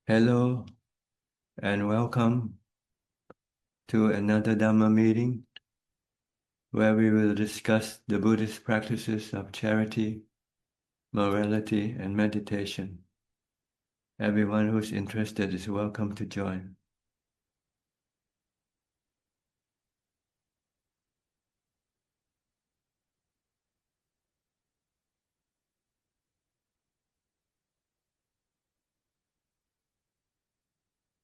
Hello and welcome to another Dhamma meeting where we will discuss the Buddhist practices of charity, morality, and meditation. Everyone who's interested is welcome to join.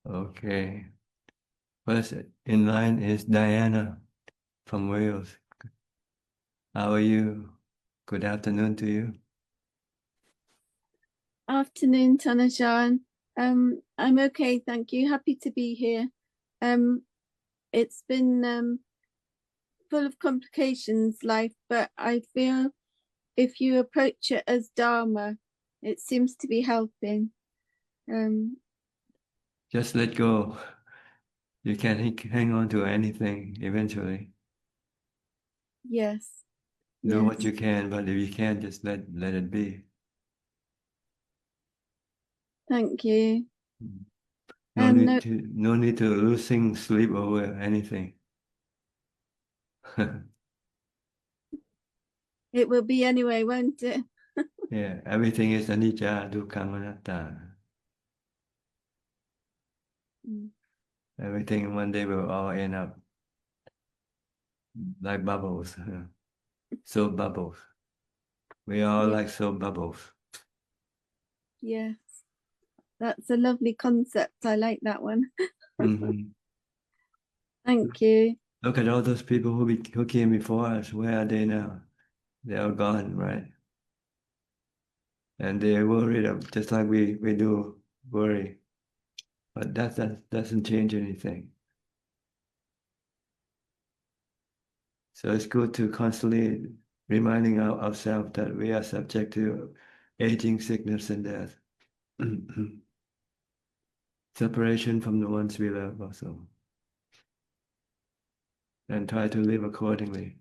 Okay. First in line is Diana from Wales. How are you? Good afternoon to you. Afternoon, Ajahn. I'm okay, thank you. Happy to be here. It's been full of complications, life, but I feel if you approach it as Dharma, it seems to be helping. Just let go. You can hang on to anything eventually. Yes. Do what you can, but if you can't, just let it be. Thank you. No need to losing sleep over anything. It will be anyway, won't it? Yeah, everything is anicca, dukkha, anatta. Everything one day will all end up like bubbles, soap bubbles. We are like soap bubbles. Yes, that's a lovely concept. I like that one. Thank you. Look at all those people who came before us. Where are they now? They are gone, right? And they're worried just like we do worry. But that doesn't change anything. So it's good to constantly reminding ourselves that we are subject to aging, sickness, and death. Separation from the ones we love also. And try to live accordingly.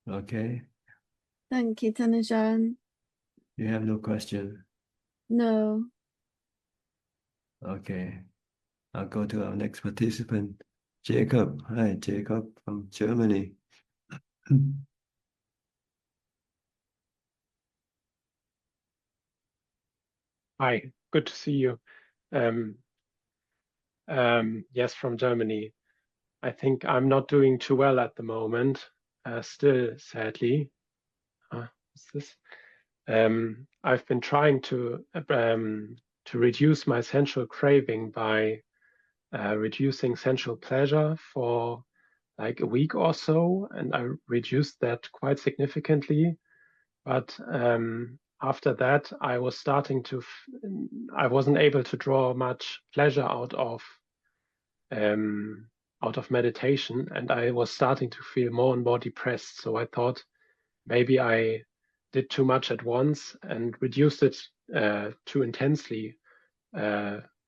Okay? Thank you, Ajahn. You have no question? No. Okay. I'll go to our next participant, Jacob. Hi, Jacob from Germany. Hi, good to see you. Yes, from Germany. I think I'm not doing too well at the moment, still, sadly. What's this? I've been trying to reduce my sensual craving by reducing sensual pleasure for like a week or so, and I reduced that quite significantly. But after that, I was starting to, I wasn't able to draw much pleasure out of meditation, and I was starting to feel more and more depressed. So I thought maybe I did too much at once and reduced it too intensely,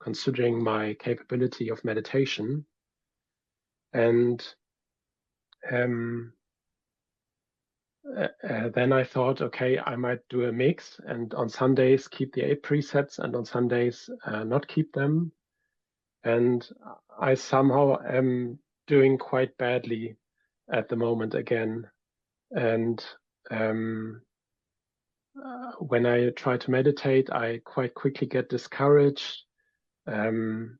considering my capability of meditation. And then I thought, okay, I might do a mix, and on Sundays keep the 8 precepts, and on Sundays not keep them. And I somehow am doing quite badly at the moment again. And when I try to meditate, I quite quickly get discouraged. I'm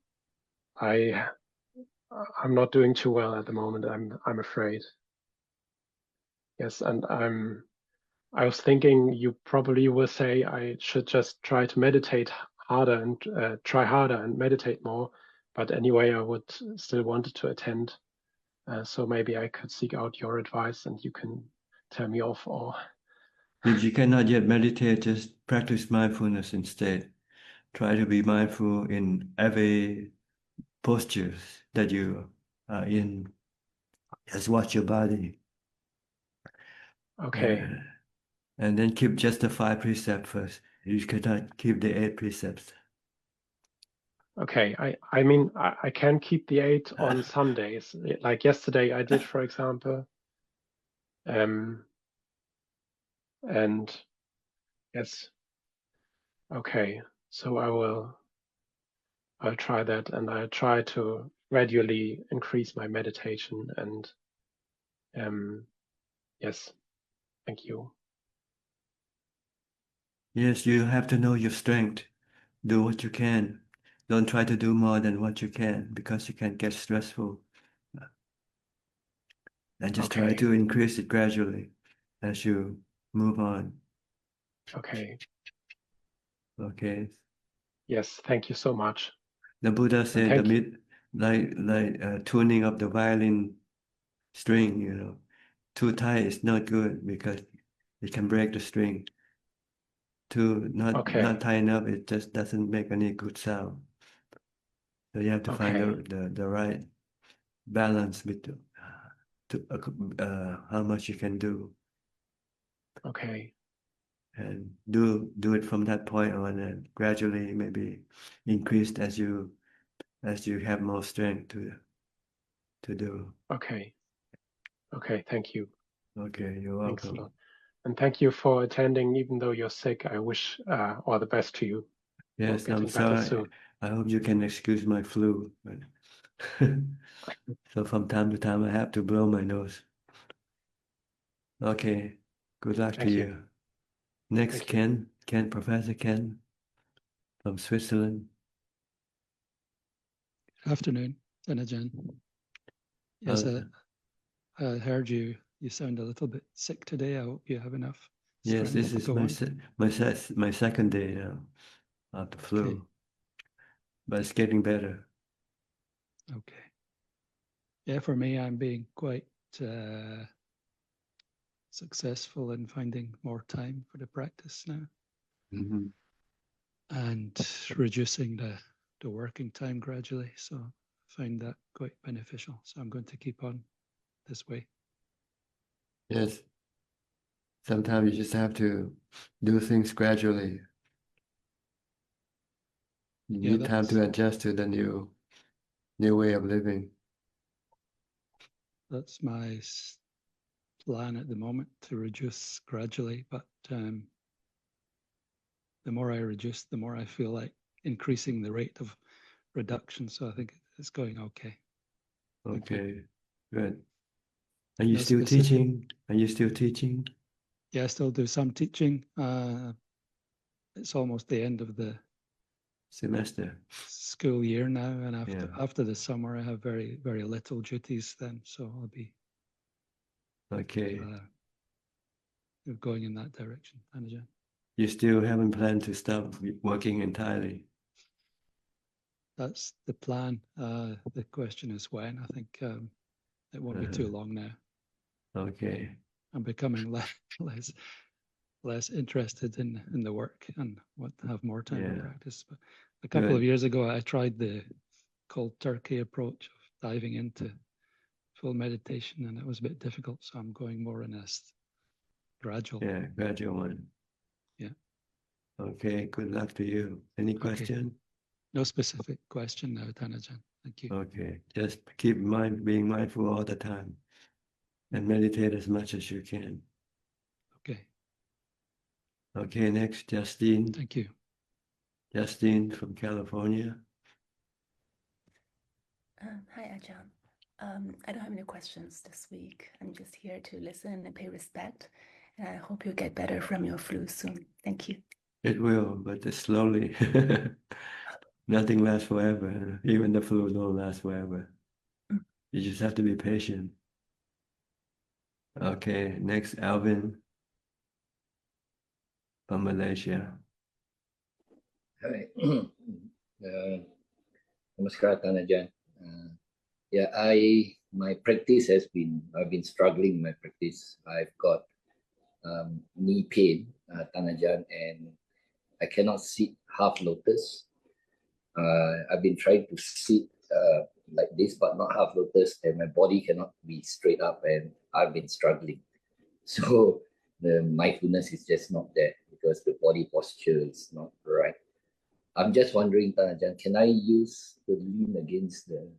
not doing too well at the moment. I'm afraid. Yes, and I was thinking you probably will say I should just try to meditate harder and try harder and meditate more. But anyway, I would still wanted to attend. So maybe I could seek out your advice and you can tell me off. Or if you cannot yet meditate, just practice mindfulness instead. Try to be mindful in every postures that you are in. Just watch your body. okay. And then keep just the 5 precepts first. You cannot keep the 8 precepts. Okay, I mean, I can keep the 8 on some days. Like yesterday I did, for example. And Yes. Okay. So I'll try that, and I'll try to gradually increase my meditation. And yes, thank you. Yes, you have to know your strength. Do what you can. Don't try to do more than what you can, because you can get stressful. And just try Okay. to increase it gradually as you move on. Okay. Okay. Yes, thank you so much. The Buddha And said thank you. like tuning up the violin string, you know, too tight is not good because it can break the string. Too not Okay. tight enough, it just doesn't make any good sound. So you have to find Okay. the right balance with how much you can do, Okay. and do it from that point on, and gradually maybe increased as you have more strength to do. Okay. Okay. Thank you. Okay, you're Thanks a welcome. lot. And thank you for attending, even though you're sick. I wish all the best to you for Yes, I'm getting better sorry. soon. I hope you can excuse my flu. But so from time to time, I have to blow my nose. Okay, good luck to Thank you. you. Next, Thank you. Ken, Professor Ken from Switzerland. Afternoon, Ajahn. Yes, I heard you sound a little bit sick today. I hope you have enough Yes, strength this to is go on. my second day now of the flu, Okay. but it's getting better. Okay. Yeah, for me, I'm being quite successful in finding more time for the practice now, Mm-hmm. and reducing the working time gradually. So I find that quite beneficial. So I'm going to keep on this way. Yes, sometimes you just have to do things gradually. You Yeah, need time to adjust to the new way of living. that's my plan at the moment, to reduce gradually, but the more I reduce, the more I feel like increasing the rate of reduction. So I think it's going okay. Okay, good. Are you No still specific. teaching? Are you still teaching? Yeah, I still do some teaching. It's almost the end of the Semester. school year now, and Yeah. after the summer, I have very, very little duties then. So I'll be Okay. going in that direction. Ajahn. You still haven't planned to stop working entirely? That's the plan. The question is when. I think it won't be too long now. Okay. I'm becoming less interested in the work and want to have more time to practice. But a couple of years ago, I tried the cold turkey approach of diving into full meditation, and it was a bit difficult. So I'm going more in a gradual. Yeah, gradual one. Yeah. Okay, good luck to you. Any question? No specific question now, Ajahn. Thank you. Okay, just keep being mindful all the time and meditate as much as you can. Okay. Okay, next, Justine. Thank you. Justine from California. Hi, Ajahn. I don't have any questions this week. I'm just here to listen and pay respect. And I hope you get better from your flu soon. Thank you. It will, but it's slowly. Nothing lasts forever. Even the flu don't last forever. You just have to be patient. Okay, next, Alvin from Malaysia. Hi. Namaskar, Ajahn. Yeah, my practice I've been struggling my practice. I've got knee pain, Ajahn, and I cannot sit half lotus. I've been trying to sit like this, but not half lotus, and my body cannot be straight up, and I've been struggling. So the mindfulness is just not there because the body posture is not right. I'm just wondering, Ajahn, can I use the lean against the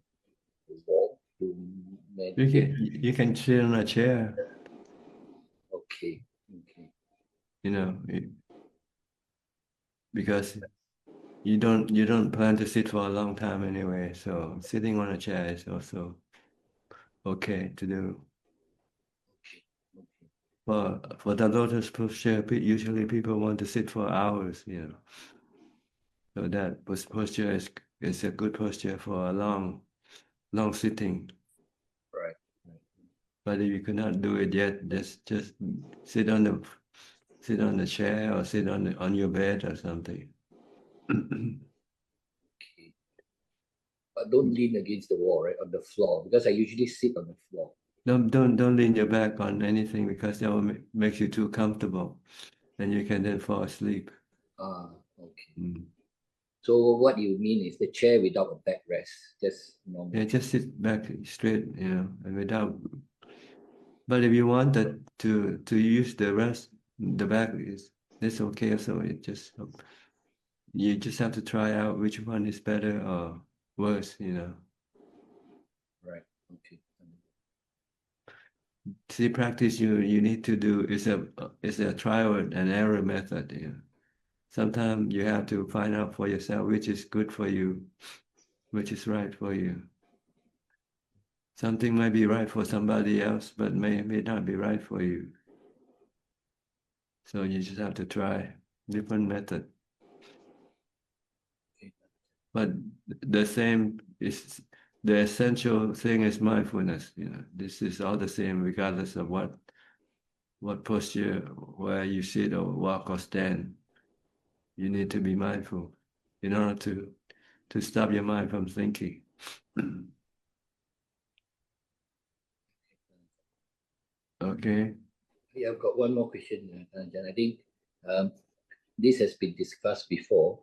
wall to meditate? You can sit on a chair. Okay. You know, because you don't plan to sit for a long time anyway. So sitting on a chair is also okay to do. For the lotus posture, usually people want to sit for hours, So that posture is a good posture for a long sitting. Right. But if you cannot do it yet, just sit on the chair or sit on your bed or something. Okay. But don't lean against the wall, right? On the floor, because I usually sit on the floor. Don't lean your back on anything, because that will make you too comfortable, and you can then fall asleep. Okay. So what you mean is the chair without a backrest, just normal. Yeah, just sit back straight, and without. But if you want that to use the back that's okay. So you just have to try out which one is better or worse, Right. Okay. See, practice you need to do is a trial and error method. Sometimes you have to find out for yourself which is good for you, which is right for you. Something might be right for somebody else, but may not be right for you. So you just have to try different method. But the same is the essential thing is mindfulness. This is all the same, regardless of what posture, where you sit or walk or stand. You need to be mindful in order to stop your mind from thinking. Okay. Yeah, I've got one more question, Ajahn. I think this has been discussed before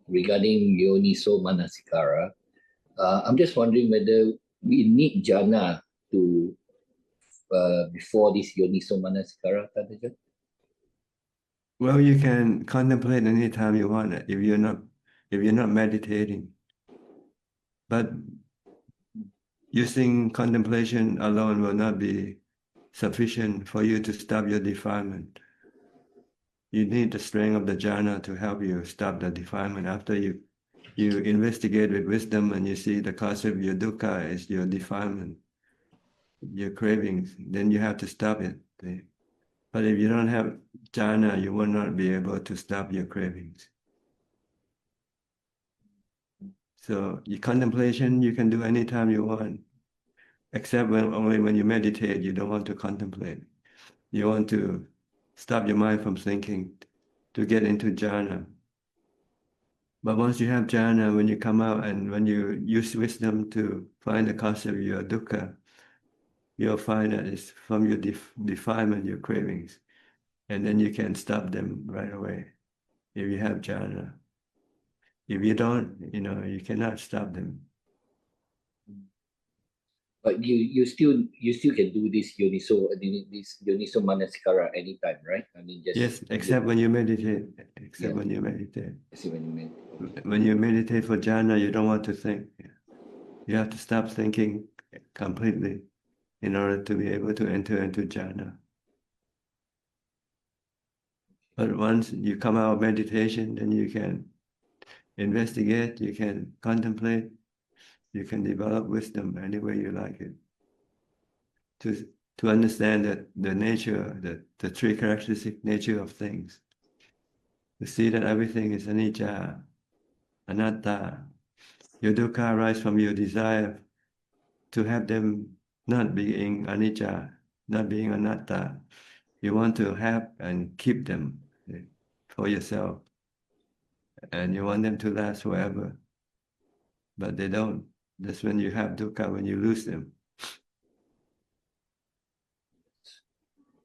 regarding Yoniso Manasikara. I'm just wondering whether we need jhana to before this Yoniso Manasikara, Ajahn? Well, you can contemplate anytime you want if you're not meditating. But using contemplation alone will not be sufficient for you to stop your defilement. You need the strength of the jhana to help you stop the defilement. After you investigate with wisdom and you see the cause of your dukkha is your defilement, your cravings, then you have to stop it. But if you don't have jhana, you will not be able to stop your cravings. So your contemplation you can do anytime you want, except only when you meditate, you don't want to contemplate. You want to stop your mind from thinking, to get into jhana. But once you have jhana, when you come out and when you use wisdom to find the cause of your dukkha, you'll find that it's from your defilement, your cravings. And then you can stop them right away if you have jhana. If you don't, you cannot stop them. But you still can do this Yoniso Manasikara anytime, right? I mean, just yes, except when you meditate. When you meditate. When you meditate for jhana, you don't want to think. You have to stop thinking completely in order to be able to enter into jhana. But once you come out of meditation, then you can investigate, you can contemplate, you can develop wisdom any way you like it. To understand that the nature, the three characteristic nature of things. To see that everything is anicca, anatta. Your dukkha arises from your desire to have them not being anicca, not being anatta. You want to have and keep them for yourself. And you want them to last forever. But they don't. That's when you have dukkha, when you lose them.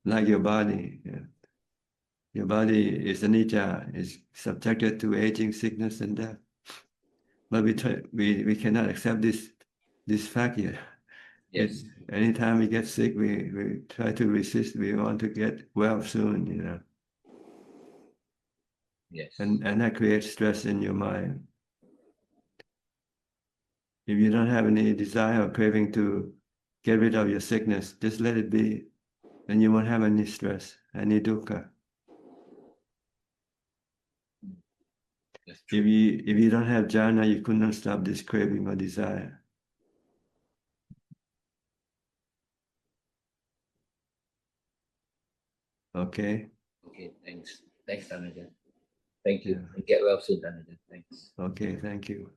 Like your body. Yeah. Your body is anicca, is subjected to aging, sickness, and death. But we cannot accept this fact yet. Yes. Anytime we get sick, we try to resist. We want to get well soon, Yes. And that creates stress in your mind. If you don't have any desire or craving to get rid of your sickness, just let it be. Then you won't have any stress, any dukkha. That's true. If you don't have jhana, you could not stop this craving or desire. Okay. Okay, thanks. Thanks, Tanajan. Thank you. Yeah. And get well soon, Tanajan. Thanks. Okay, thank you.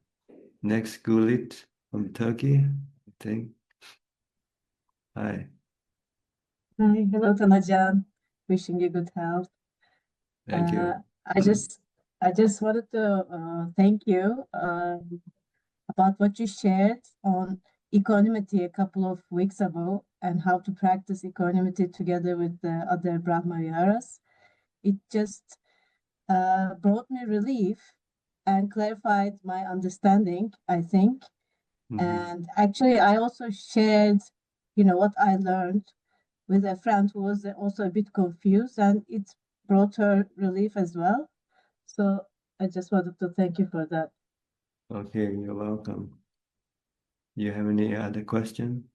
Next, Gulit from Turkey, I think. Hi. Hi, hello, Tanajan. Wishing you good health. Thank you. I just wanted to thank you about what you shared on equanimity a couple of weeks ago and how to practice equanimity together with the other Brahma Viharas. It just brought me relief and clarified my understanding, I think. And actually, I also shared, what I learned with a friend who was also a bit confused, and it brought her relief as well. So I just wanted to thank you for that. Okay, you're welcome. You have any other question?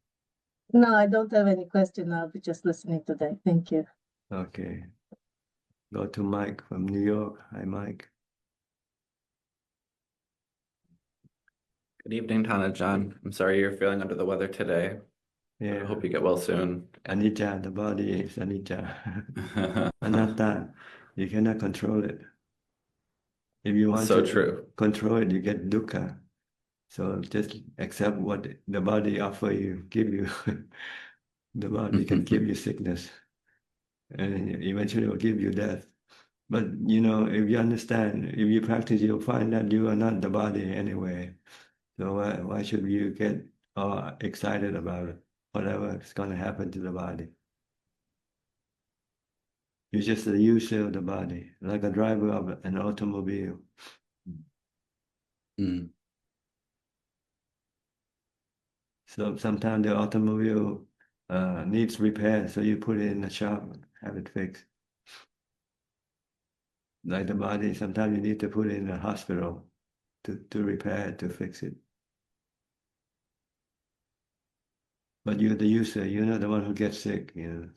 No, I don't have any question. I'll be just listening today. Thank you. Okay. Go to Mike from New York. Hi, Mike. Good evening, Tanajan. I'm sorry you're feeling under the weather today. Yeah. I hope you get well soon. Anicca, the body is anicca. Anatta, you cannot control it. If you want So to true. control it, you get dukkha. So just accept what the body offer you, give you. The body can give you sickness, and eventually will give you death. But if you understand, if you practice, you'll find that you are not the body anyway. So why should you get all excited about it? Whatever is going to happen to the body. You're just a user of the body, like a driver of an automobile. Mm. So sometimes the automobile needs repair, so you put it in the shop, have it fixed. Like the body, sometimes you need to put it in a hospital to repair it, to fix it. But you're the user, you're not the one who gets sick, If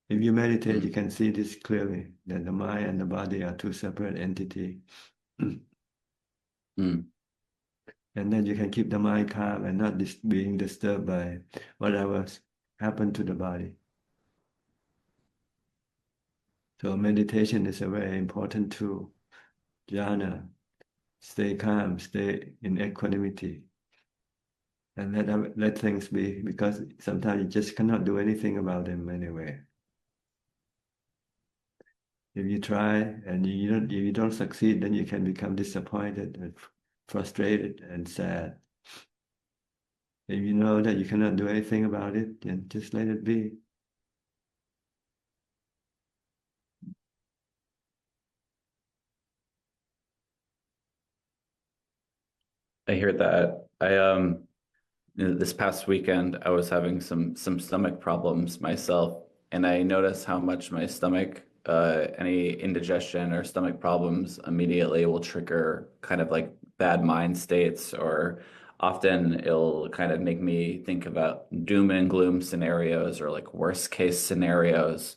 you meditate, you can see this clearly, that the mind and the body are two separate entities. Mm. And then you can keep the mind calm and not being disturbed by whatever happened to the body. So meditation is a very important tool. Jhana, stay calm, stay in equanimity, and let things be, because sometimes you just cannot do anything about them anyway. If you try and if you don't succeed, then you can become disappointed and frustrated and sad. If you know that you cannot do anything about it, then just let it be. I hear that. This past weekend I was having some stomach problems myself, and I noticed how much my stomach, any indigestion or stomach problems immediately will trigger kind of like bad mind states, or often it'll kind of make me think about doom and gloom scenarios or like worst case scenarios.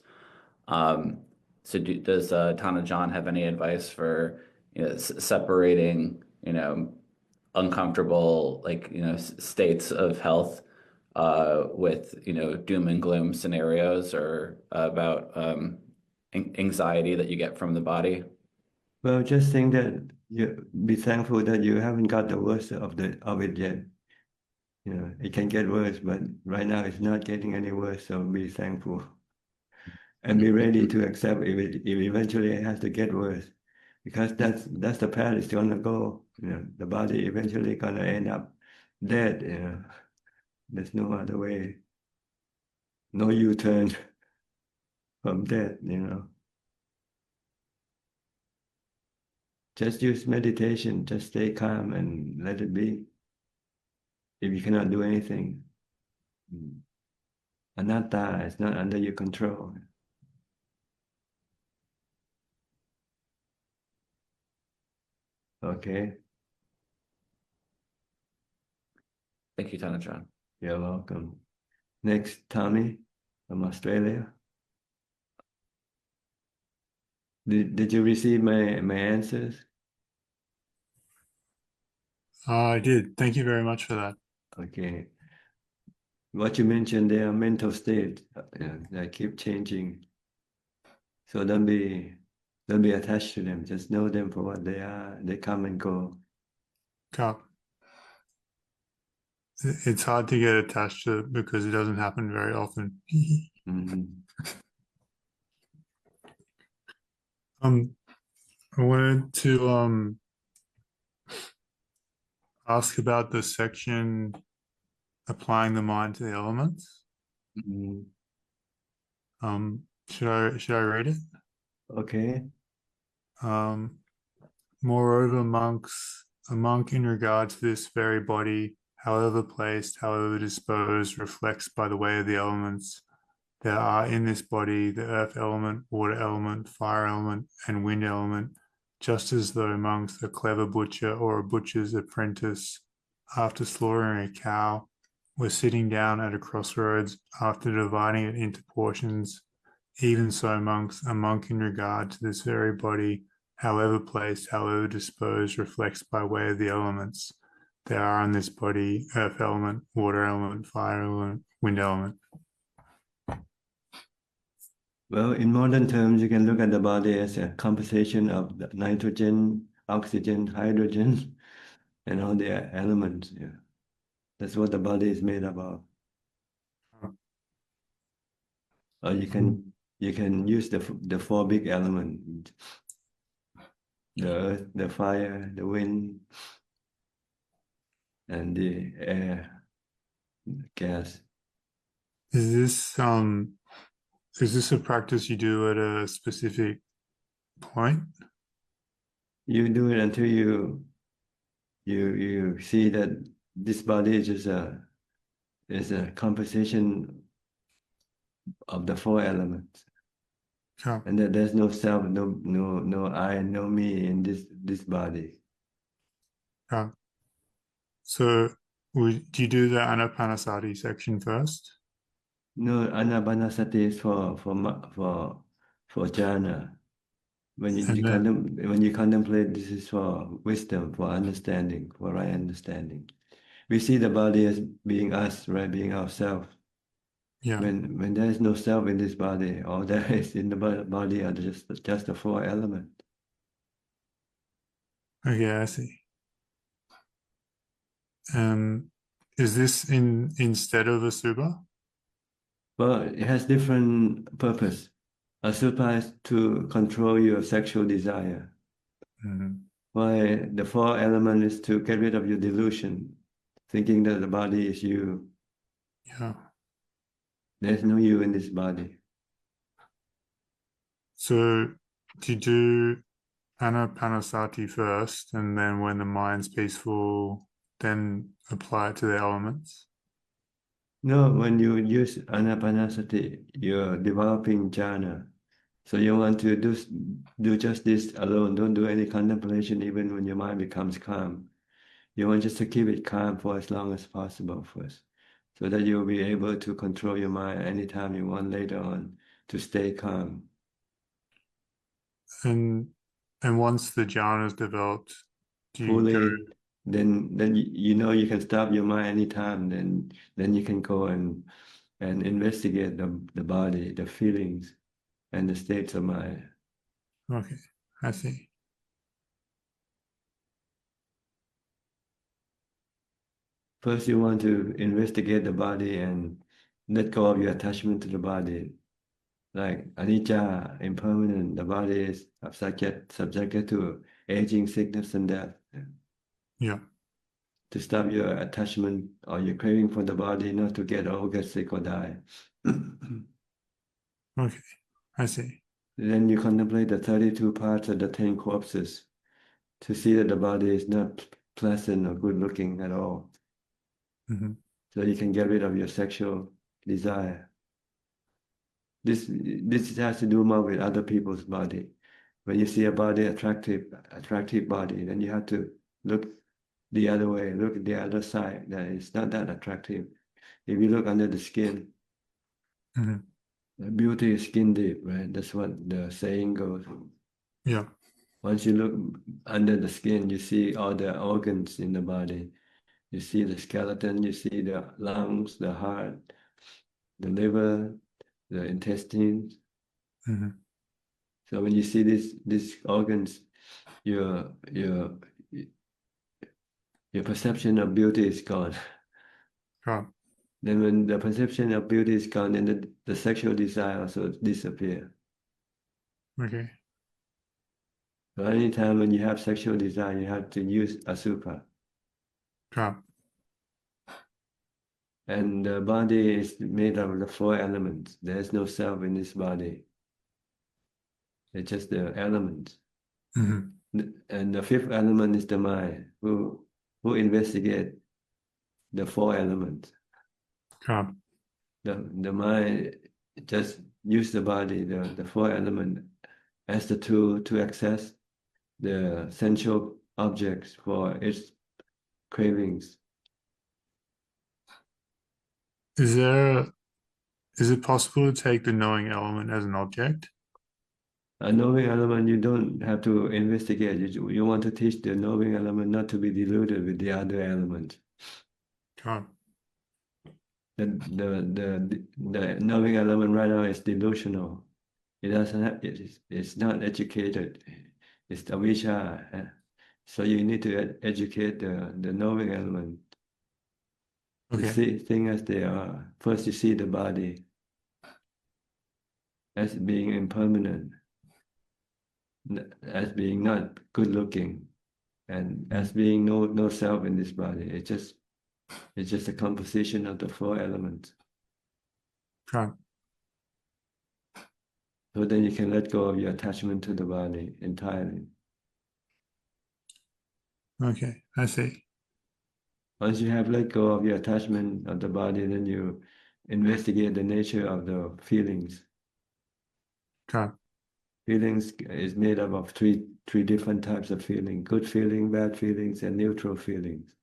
So does Tanajan have any advice for separating uncomfortable states of health with doom and gloom scenarios, or about anxiety that you get from the body? Well, just think that you be thankful that you haven't got the worst of it yet. It can get worse, but right now it's not getting any worse. So be thankful, and be ready to accept if eventually it has to get worse, because that's the path it's gonna go. The body eventually gonna end up dead. There's no other way, no U-turn from death. Just use meditation. Just stay calm and let it be. If you cannot do anything, anatta is not under your control. Okay. Thank you, Tanajan. You're welcome. Next, Tommy from Australia. Did you receive my answers? I did. Thank you very much for that. Okay. What you mentioned, they are mental states. They keep changing. So don't be attached to them. Just know them for what they are. They come and go. Cup. It's hard to get attached to it because it doesn't happen very often. I wanted to ask about the section applying the mind to the elements. Should I read it? Okay. Moreover, a monk in regard to this very body, however placed, however disposed, reflects by the way of the elements. There are in this body the earth element, water element, fire element, and wind element, just as though amongst a clever butcher or a butcher's apprentice, after slaughtering a cow, were sitting down at a crossroads after dividing it into portions. Even so, amongst a monk in regard to this very body, however placed, however disposed, reflects by way of the elements. There are in this body earth element, water element, fire element, wind element. Well, in modern terms, you can look at the body as a composition of nitrogen, oxygen, hydrogen, and all the elements. Yeah. That's what the body is made up of. Or you can use the four big elements: the earth, the fire, the wind, and the air, the gas. Is this a practice you do at a specific point? You do it until you see that this body is just a composition of the four elements. Yeah. And that there's no self, no I, no me in this body. Yeah. So do you do the Anapanasati section first? No, Anapanasati is for jhana. When you contemplate, this is for wisdom, for understanding, for right understanding. We see the body as being us, right, being ourselves. Yeah. When there is no self in this body, all there is in the body are just the four elements. Okay, I see. Is this instead of a suba? Well, it has different purpose. Asubha is to control your sexual desire. Why the four element is to get rid of your delusion, thinking that the body is you. Yeah. There's no you in this body. So do you do Anapanasati first, and then when the mind's peaceful, then apply it to the elements? No, when you use Anapanasati, you're developing jhana. So you want to do just this alone. Don't do any contemplation even when your mind becomes calm. You want just to keep it calm for as long as possible first, so that you'll be able to control your mind anytime you want later on to stay calm. And once the jhana is developed, do you Fully, go? then you know you can stop your mind anytime. Then you can go and investigate the body, the feelings, and the states of mind. Okay, I see. First, you want to investigate the body and let go of your attachment to the body. Like anicca, impermanent, the body is subjected to aging, sickness, and death. Yeah. To stop your attachment or your craving for the body, not to get old, get sick, or die. Okay, I see. Then you contemplate the 32 parts of the 10 corpses to see that the body is not pleasant or good looking at all. So you can get rid of your sexual desire. This has to do more with other people's body. When you see a body, attractive body, then you have to look the other way, look at the other side, that it's not that attractive. If you look under the skin, the beauty is skin deep, right? That's what the saying goes. Yeah. Once you look under the skin, you see all the organs in the body. You see the skeleton, you see the lungs, the heart, the liver, the intestines. Mm-hmm. So when you see these organs, your perception of beauty is gone. Yeah. Then when the perception of beauty is gone, then the sexual desire also disappear. Okay. So anytime when you have sexual desire, you have to use asubha. Yeah. And the body is made of the 4 elements. There is no self in this body. It's just the elements. Mm-hmm. And the 5th element is the mind, who investigate the 4 elements. Yeah. The mind just use the body, the 4 element, as the tool to access the sensual objects for its cravings. Is it possible to take the knowing element as an object? A knowing element, you don't have to investigate. You want to teach the knowing element not to be diluted with the other elements. Yeah. The knowing element right now is delusional. It doesn't have, it's not educated. It's avijja. So you need to educate the knowing element. Okay. To see things as they are. First, you see the body as being impermanent, as being not good looking, and as being no self in this body. It's just a composition of the 4 elements. Yeah. So then you can let go of your attachment to the body entirely. Okay, I see. Once you have let go of your attachment of the body, then you investigate the nature of the feelings. Yeah. Feelings is made up of three different types of feeling: good feeling, bad feelings, and neutral feelings.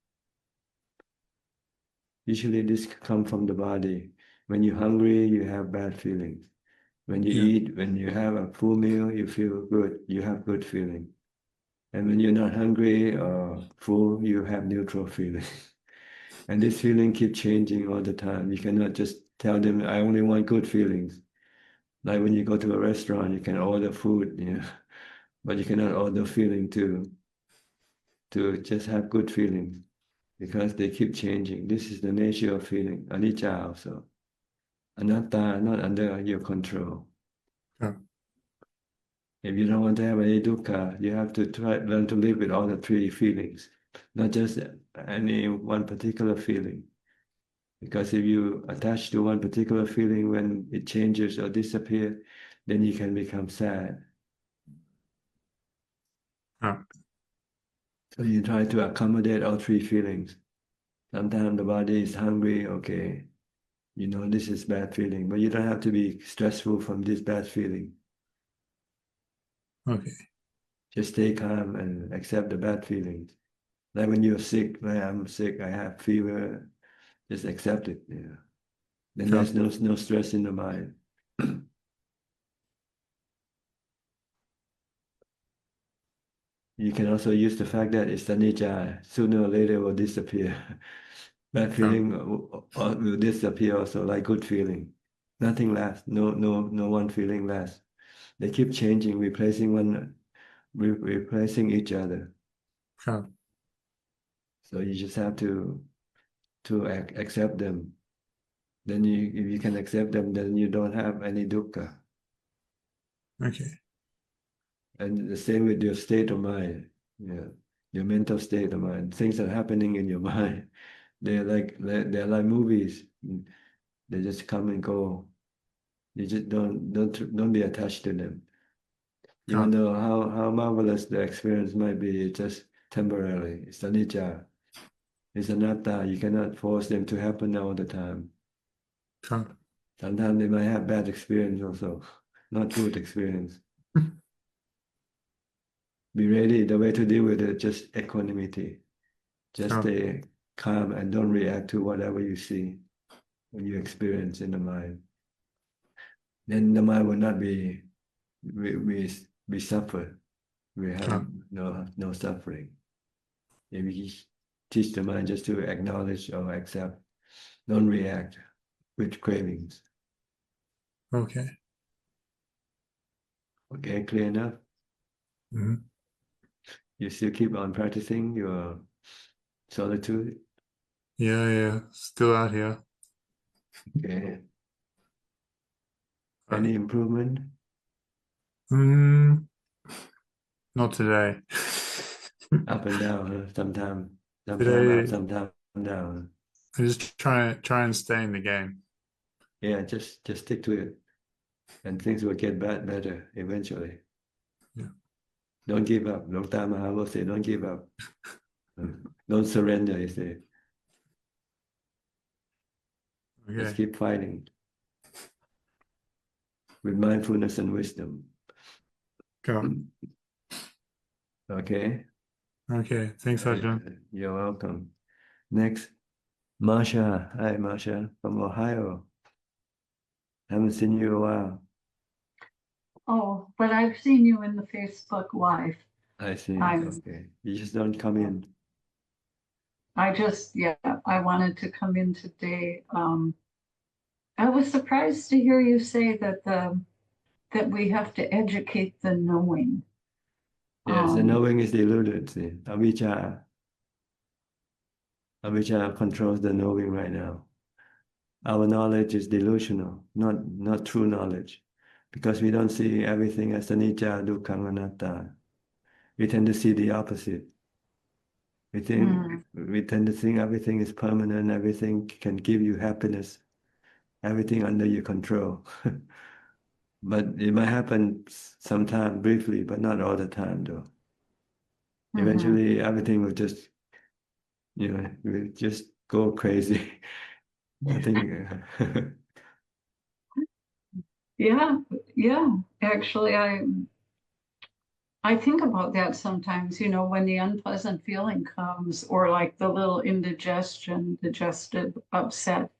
Usually this comes from the body. When you're hungry, you have bad feelings. When you eat, when you have a full meal, you feel good, you have good feeling. And when you're not hungry or full, you have neutral feeling. And this feeling keeps changing all the time. You cannot just tell them, I only want good feelings. Like when you go to a restaurant, you can order food, but you cannot order feeling to just have good feelings, because they keep changing. This is the nature of feeling, anicca also. Anatta, not under your control. Yeah. If you don't want to have any dukkha, you have to learn to live with all the 3 feelings, not just any one particular feeling. Because if you attach to one particular feeling, when it changes or disappears, then you can become sad. Yeah. So you try to accommodate all 3 feelings. Sometimes the body is hungry, okay, this is bad feeling, but you don't have to be stressful from this bad feeling. Okay. Just stay calm and accept the bad feelings. Like when you're sick, like I'm sick, I have fever, just accept it. Then Sure. there's no stress in the mind. You can also use the fact that it's anicca, sooner or later will disappear. Bad feeling will disappear also, like good feeling. Nothing lasts, no one feeling lasts. They keep changing, replacing each other. Sure. So you just have to accept them. Then if you can accept them, then you don't have any dukkha. Okay. And the same with your state of mind. Your mental state of mind. Things are happening in your mind. They're like movies. They just come and go. You just don't be attached to them. Even though how marvelous the experience might be, it's just temporary. It's anicca. It's anatta. You cannot force them to happen all the time. Sure. Sometimes they might have bad experience also, not good experience. Be ready. The way to deal with it, just equanimity. Just Sure. stay calm and don't react to whatever you see when you experience in the mind. Then the mind will not be suffered. we have no suffering. If we teach the mind just to acknowledge or accept, don't react with cravings. Okay. Okay, clear enough? Hmm. You still keep on practicing your solitude? Yeah. Still out here. Okay. Any improvement? Not today. Up and down, huh? Sometime up, Today, sometime down. I just try and stay in the game. Yeah, just stick to it, and things will get better eventually. Yeah. Don't give up. Long time I will say, don't give up. Don't surrender, you say. Just Okay. keep fighting with mindfulness and wisdom. Go. Okay. Okay. Thanks, Ajahn. You're welcome. Next, Masha. Hi, Masha from Ohio. Haven't seen you a while. Oh, but I've seen you in the Facebook Live. I see. I'm- Okay. You just don't come in. I wanted to come in today. I was surprised to hear you say that we have to educate the knowing. Yes, the knowing is deluded. See, Abhijato controls the knowing right now. Our knowledge is delusional, not true knowledge, because we don't see everything as anicca, dukkha, anatta. We tend to see the opposite. We tend to think everything is permanent, everything can give you happiness, everything under your control. But it might happen sometime briefly, but not all the time, though. Eventually, everything will just, will just go crazy. I think. Yeah. Actually, I think about that sometimes, when the unpleasant feeling comes, or like the little indigestion, digestive upset.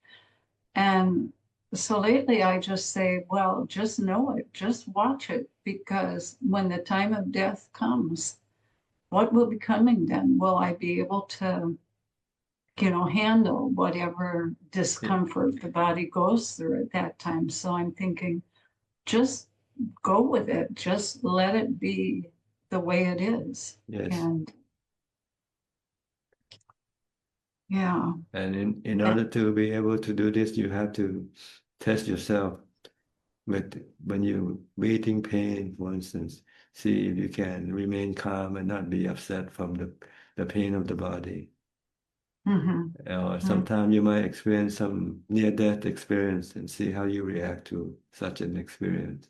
And so lately I just say, well, just know it, just watch it, because when the time of death comes, what will be coming then? Will I be able to, handle whatever discomfort the body goes through at that time? So I'm thinking, just go with it. Just let it be the way it is. Yes. And yeah. And in order to be able to do this, you have to test yourself with when you're waiting pain, for instance. See if you can remain calm and not be upset from the pain of the body. Or sometimes you might experience some near-death experience and see how you react to such an experience.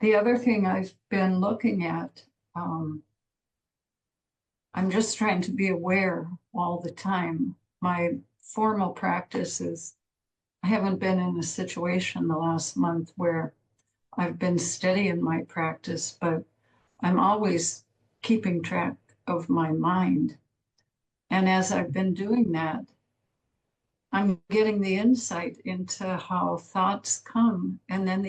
The other thing I've been looking at, I'm just trying to be aware all the time. My formal practice is, I haven't been in a situation the last month where I've been steady in my practice, but I'm always keeping track of my mind. And as I've been doing that, I'm getting the insight into how thoughts come and then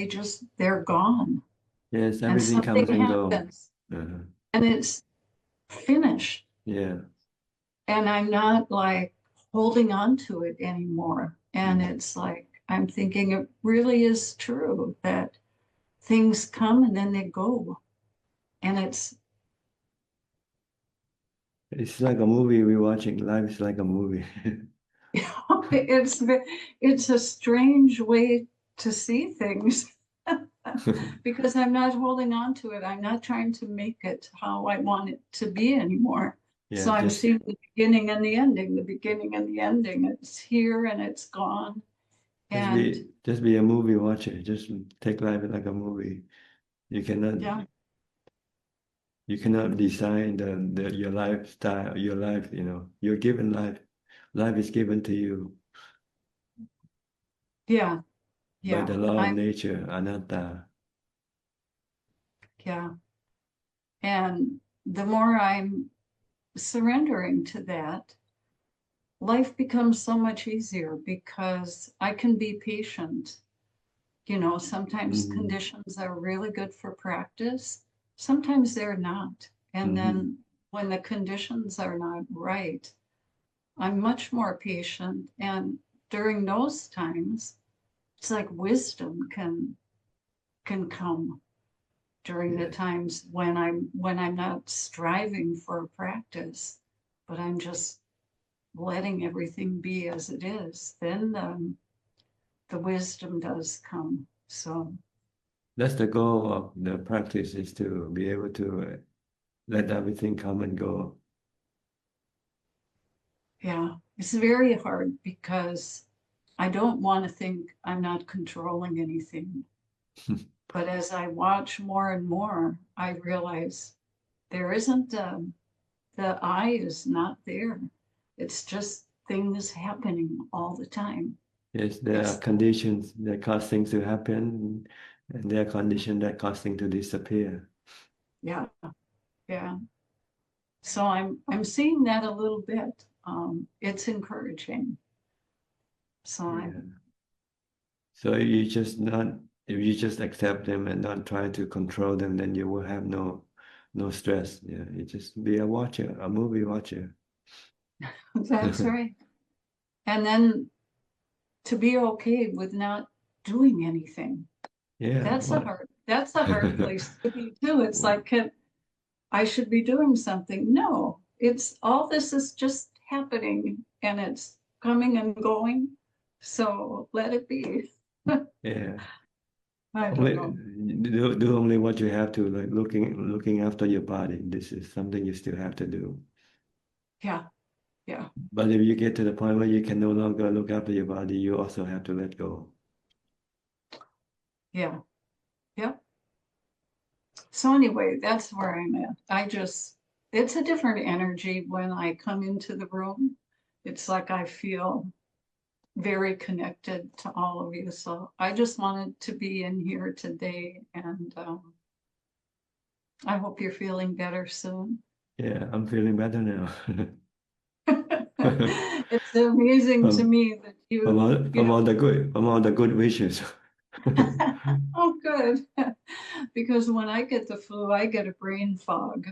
they're gone. Yes, everything comes and goes. And it's finished. Yeah. And I'm not like holding on to it anymore. And it's like, I'm thinking it really is true that things come and then they go. And it's like a movie we're watching. Life is like a movie. it's a strange way to see things because I'm not holding on to it. I'm not trying to make it how I want it to be anymore. Yeah, so I'm seeing the beginning and the ending, It's here and it's gone. Just be a movie watcher. Just take life like a movie. You cannot design your lifestyle, your life, You're given life. Life is given to you. Yeah. By the law of nature, anatta. Yeah. And the more I'm surrendering to that, life becomes so much easier because I can be patient You know, sometimes conditions are really good for practice. Sometimes they're not. And then when the conditions are not right, I'm much more patient. And during those times, it's like wisdom can come during the times when I'm not striving for a practice, but I'm just letting everything be as it is. Then the wisdom does come. So that's the goal of the practice, is to be able to let everything come and go. yeah, it's very hard because I don't want to think I'm not controlling anything. But as I watch more and more, I realize there isn't, the I is not there. It's just things happening all the time. Yes, there are conditions that cause things to happen, and there are conditions that cause things to disappear. Yeah, yeah. So I'm seeing that a little bit. It's encouraging. So So you just not, if you just accept them and not try to control them, then you will have no stress. Yeah, you just be a watcher, a movie watcher. That's right. And then to be okay with not doing anything. Yeah, That's a hard place to be too. It's like, I should be doing something. No, it's all this is just happening and it's coming and going. So let it be. Yeah. I don't know. Do only what you have to, like looking after your body. This is something you still have to do. Yeah, yeah. But if you get to the point where you can no longer look after your body, you also have to let go. Yeah, yeah. So anyway, that's where I'm at. It's a different energy when I come into the room. It's like I feel very connected to all of you. So I just wanted to be in here today, and I hope you're feeling better soon. Yeah, I'm feeling better now. It's amazing to me that from all the good wishes. Oh, good. Because when I get the flu, I get a brain fog,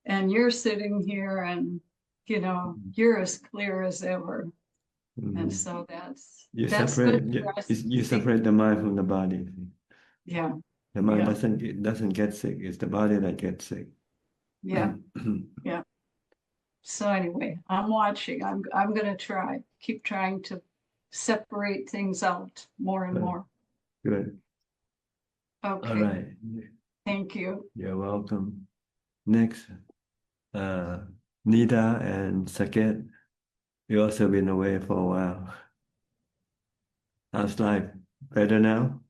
and you're sitting here, and you're as clear as ever. And so that's good for us. You separate the mind from the body. Yeah. The mind doesn't get sick. It's the body that gets sick. Yeah. Yeah. So anyway, I'm watching. I'm gonna keep trying to separate things out more and more. Good. Okay. All right. Thank you. You're welcome. Next, Nida and Saket. You also been away for a while. How's life? Better now?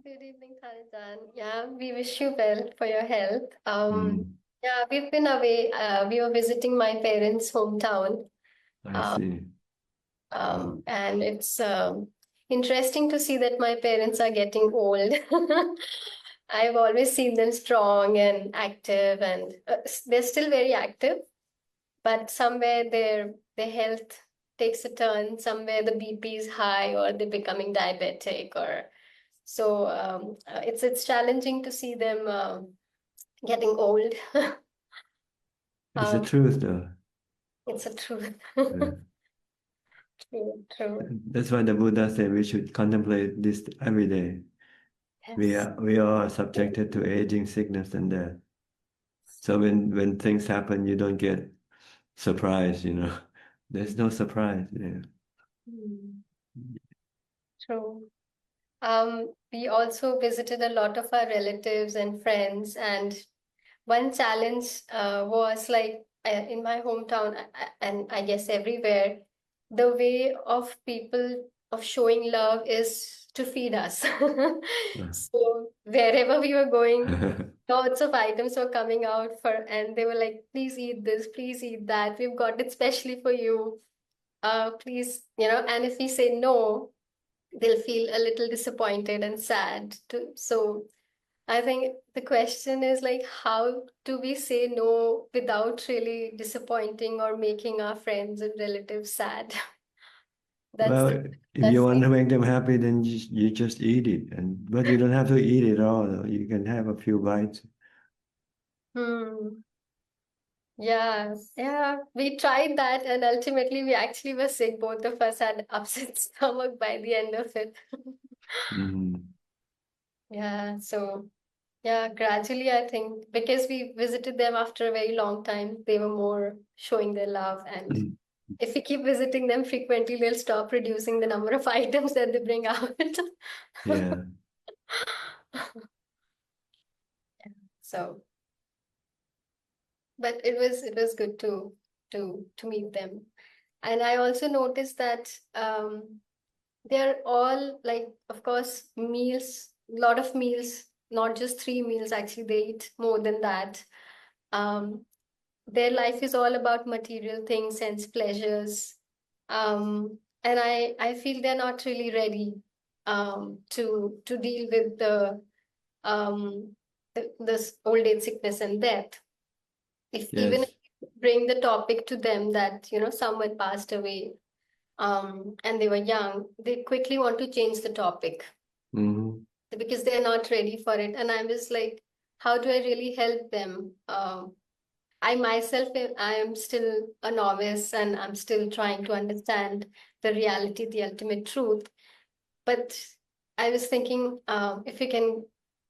Good evening, Ajahn. Yeah, we wish you well for your health. Yeah, we've been away. We were visiting my parents' hometown. I see. And it's interesting to see that my parents are getting old. I've always seen them strong and active, and they're still very active. But somewhere their health takes a turn. Somewhere the BP is high, or they're becoming diabetic, or so it's challenging to see them getting old. It's the truth, though. It's a truth. Yeah. True. That's why the Buddha said we should contemplate this every day. Yes. We are subjected to aging, sickness, and death. So when things happen, you don't get surprised. There's no surprise. Yeah. True. We also visited a lot of our relatives and friends, and one challenge was like in my hometown, and I guess everywhere, the way of people of showing love is to feed us. So wherever we were going, lots of items were coming out and they were like, please eat this, please eat that. We've got it specially for you. Please, and if we say no, they'll feel a little disappointed and sad too. So I think the question is like, how do we say no without really disappointing or making our friends and relatives sad? Well, That's if you want to make them happy, then you just eat it, but you don't have to eat it all. Though. You can have a few bites. Yeah, yeah, we tried that, and ultimately we actually were sick. Both of us had upset stomach by the end of it. Yeah, so yeah, gradually I think because we visited them after a very long time, they were more showing their love. And if we keep visiting them frequently, they'll stop reducing the number of items that they bring out. Yeah. So, but it was good to meet them. And I also noticed that they're all like, of course, meals, a lot of meals, not just 3 meals, actually, they eat more than that. Their life is all about material things, sense pleasures. And I feel they're not really ready to deal with this old age, sickness, and death. Even if Yes. you bring the topic to them that, someone passed away, and they were young, they quickly want to change the topic because they're not ready for it. And I'm just like, how do I really help them? I myself, I am still a novice and I'm still trying to understand the reality, the ultimate truth. But I was thinking,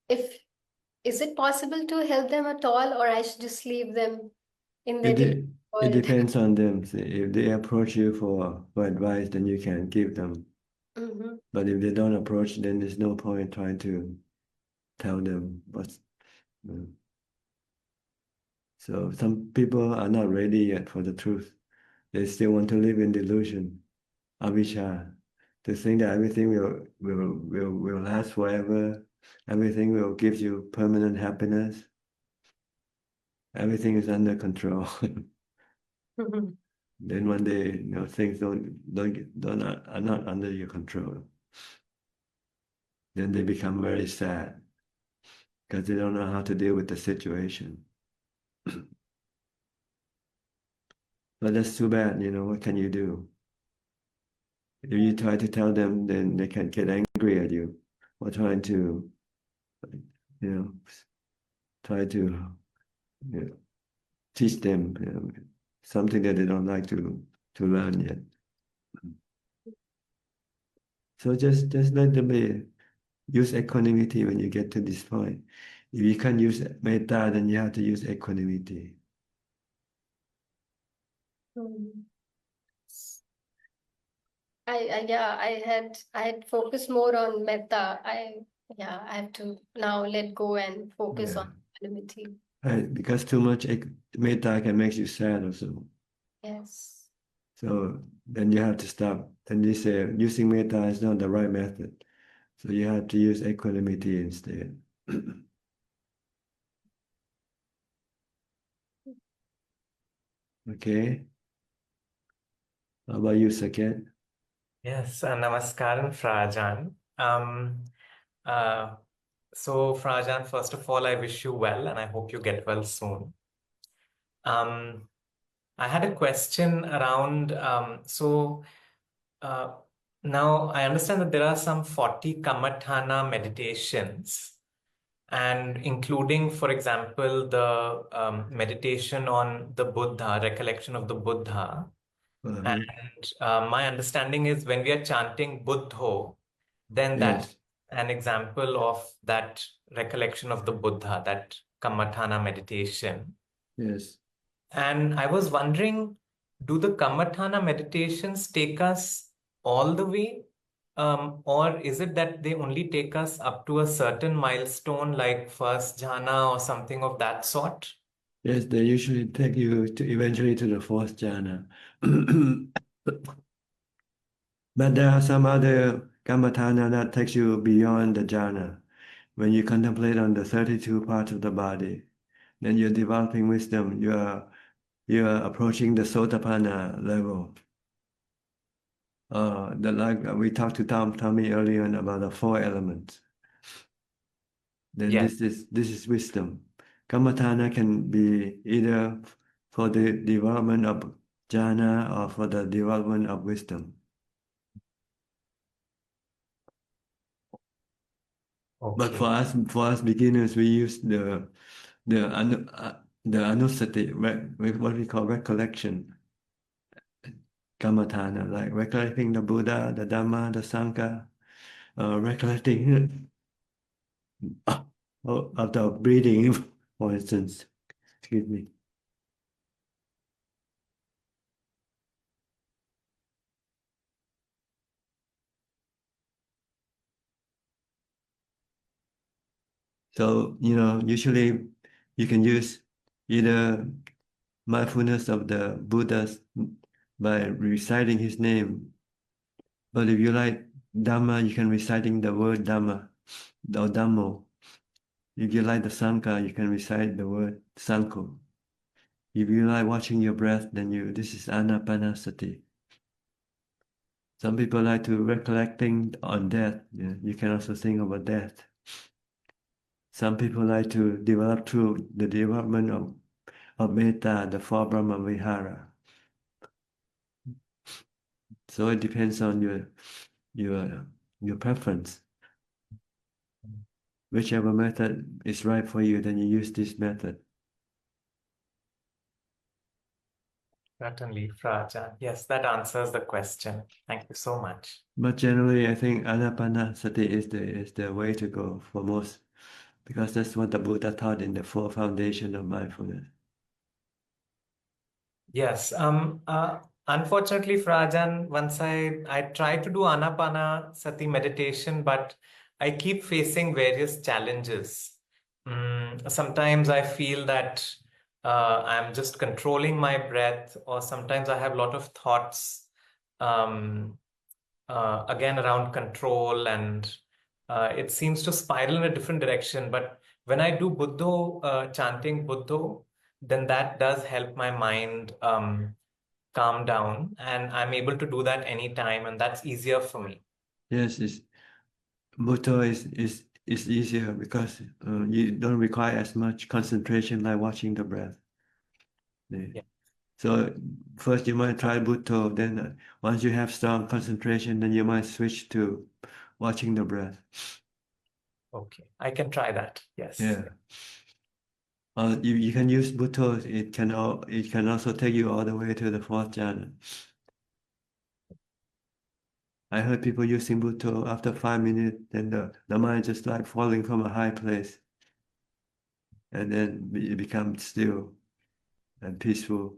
is it possible to help them at all, or I should just leave them in their It world? depends on them. See, if they approach you for advice, then you can give them. But if they don't approach, then there's no point trying to tell them what's. So some people are not ready yet for the truth. They still want to live in delusion, avijja, to think that everything will last forever. Everything will give you permanent happiness. Everything is under control. Then one day, things are not under your control. Then they become very sad because they don't know how to deal with the situation. But that's too bad, what can you do? If you try to tell them, then they can get angry at you or trying to, try to teach them something that they don't like to learn yet. So just let them use equanimity when you get to this point. If you can't use metta, then you have to use equanimity. I had focused more on metta. I have to now let go and focus on equanimity. Because too much metta can make you sad also. Yes. So then you have to stop. Then you say using metta is not the right method. So you have to use equanimity instead. Okay. How about you, Saket? Yes, Namaskaram, Frajan. So, Frajan, first of all, I wish you well and I hope you get well soon. I had a question around, now I understand that there are some 40 Kamatthana meditations, and including, for example, the meditation on the Buddha, recollection of the Buddha. And my understanding is when we are chanting Buddho, then that's an example of that recollection of the Buddha, that Kamatthana meditation. Yes. And I was wondering, do the Kamatthana meditations take us all the way? Or is it that they only take us up to a certain milestone, like first jhana or something of that sort? Yes, they usually take you eventually to the fourth jhana. But there are some other Kamatthana that takes you beyond the jhana. When you contemplate on the 32 parts of the body, then you're developing wisdom. You're approaching the Sotapanna level. Like we talked to Tommy earlier on about the 4 elements. Then this is wisdom. Kamatthana can be either for the development of jhana or for the development of wisdom. But Okay. for us beginners, we use the anusati, what we call recollection, kammatthana, like recollecting the Buddha, the Dhamma, the Sangha, recollecting of the breathing, for instance. Excuse me. So, usually you can use either mindfulness of the Buddha by reciting his name. But if you like Dhamma, you can reciting the word Dhamma or Dhammo. If you like the Sangha, you can recite the word Sangho. If you like watching your breath, then this is Anapanasati. Some people like to recollecting on death. You can also think about death. Some people like to develop through the development of metta, the four Brahma Vihara. So it depends on your preference. Whichever method is right for you, then you use this method. Certainly, Ajahn. Yes, that answers the question. Thank you so much. But generally, I think Anapanasati is the way to go for most, because that's what the Buddha taught in the four foundations of mindfulness. Yes. Unfortunately, Ajahn, once I tried to do Anapanasati meditation, but I keep facing various challenges. Sometimes I feel that I'm just controlling my breath, or sometimes I have a lot of thoughts again around control, and it seems to spiral in a different direction. But when I do Buddho, chanting Buddho, then that does help my mind calm down, and I'm able to do that anytime, and that's easier for me. Yes, Buddha is easier because you don't require as much concentration like watching the breath. Yeah. So first you might try Buddha, then once you have strong concentration, then you might switch to watching the breath. Okay, I can try that. Yes. Yeah. You can use Buddha. It can also take you all the way to the fourth jhana. I heard people using Buddha after 5 minutes, then the mind just like falling from a high place, and then it becomes still and peaceful.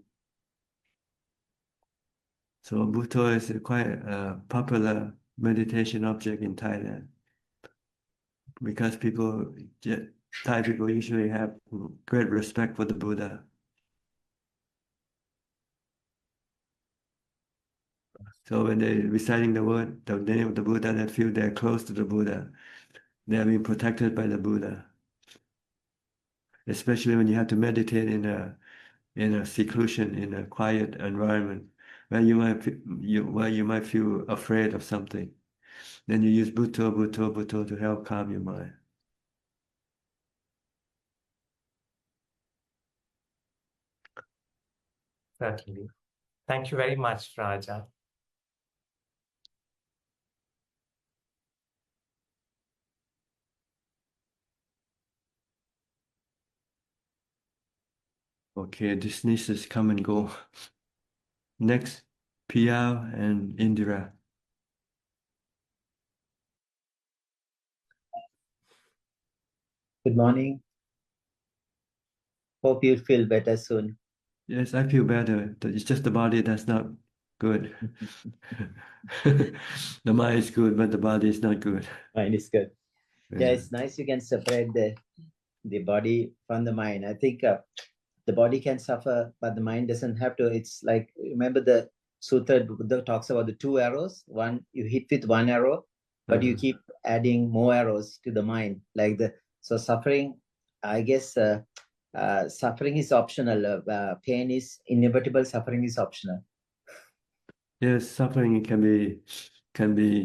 So Buddha is quite a popular meditation object in Thailand, because Thai people usually have great respect for the Buddha. So when they're reciting the name of the Buddha, they feel they're close to the Buddha. They are being protected by the Buddha. Especially when you have to meditate in a seclusion, in a quiet environment, where you might feel afraid of something. Then you use Buddha to help calm your mind. Certainly. Thank you very much, Ajahn. Okay, this needs to come and go. Next, Pia and Indira. Good morning. Hope you feel better soon. Yes, I feel better. It's just the body that's not good. The mind is good, but the body is not good. Mind is good. Yeah, it's nice you can separate the body from the mind. I think the body can suffer, but the mind doesn't have to. It's like, remember the Sutra Buddha talks about the two arrows. One, you hit with one arrow, but you keep adding more arrows to the mind. So suffering, I guess, suffering is optional. Pain is inevitable. Suffering is optional. Yes, suffering can be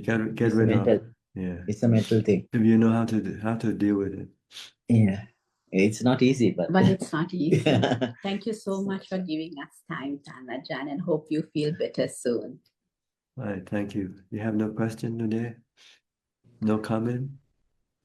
get rid of. Yeah, it's a mental thing. If you know how to deal with it. Yeah, it's not easy, but it's not easy. Thank you so much for giving us time, Ajahn, and hope you feel better soon. All right, thank you. You have no question today? No comment?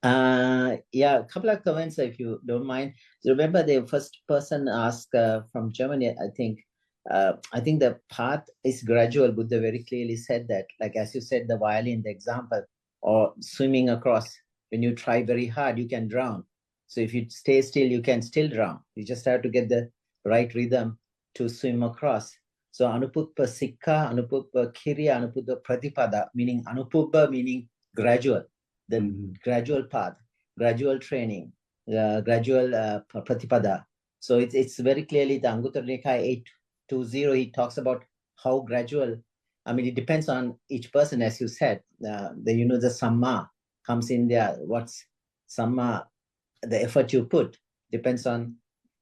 Yeah, a couple of comments if you don't mind. So remember, the first person asked from Germany, I think the path is gradual. Buddha very clearly said that, like as you said, the violin, the example, or swimming across. When you try very hard, you can drown. So if you stay still, you can still drown. You just have to get the right rhythm to swim across. So anupuppa sikha, anupuppa kirya, anupuppa pratipada, meaning anupuppa meaning gradual, the gradual path, gradual training, gradual pratipada. So it's very clearly the Anguttara Nikaya 820, he talks about how gradual. I mean, it depends on each person, as you said. The Samma comes in there. What's Samma? The effort you put depends on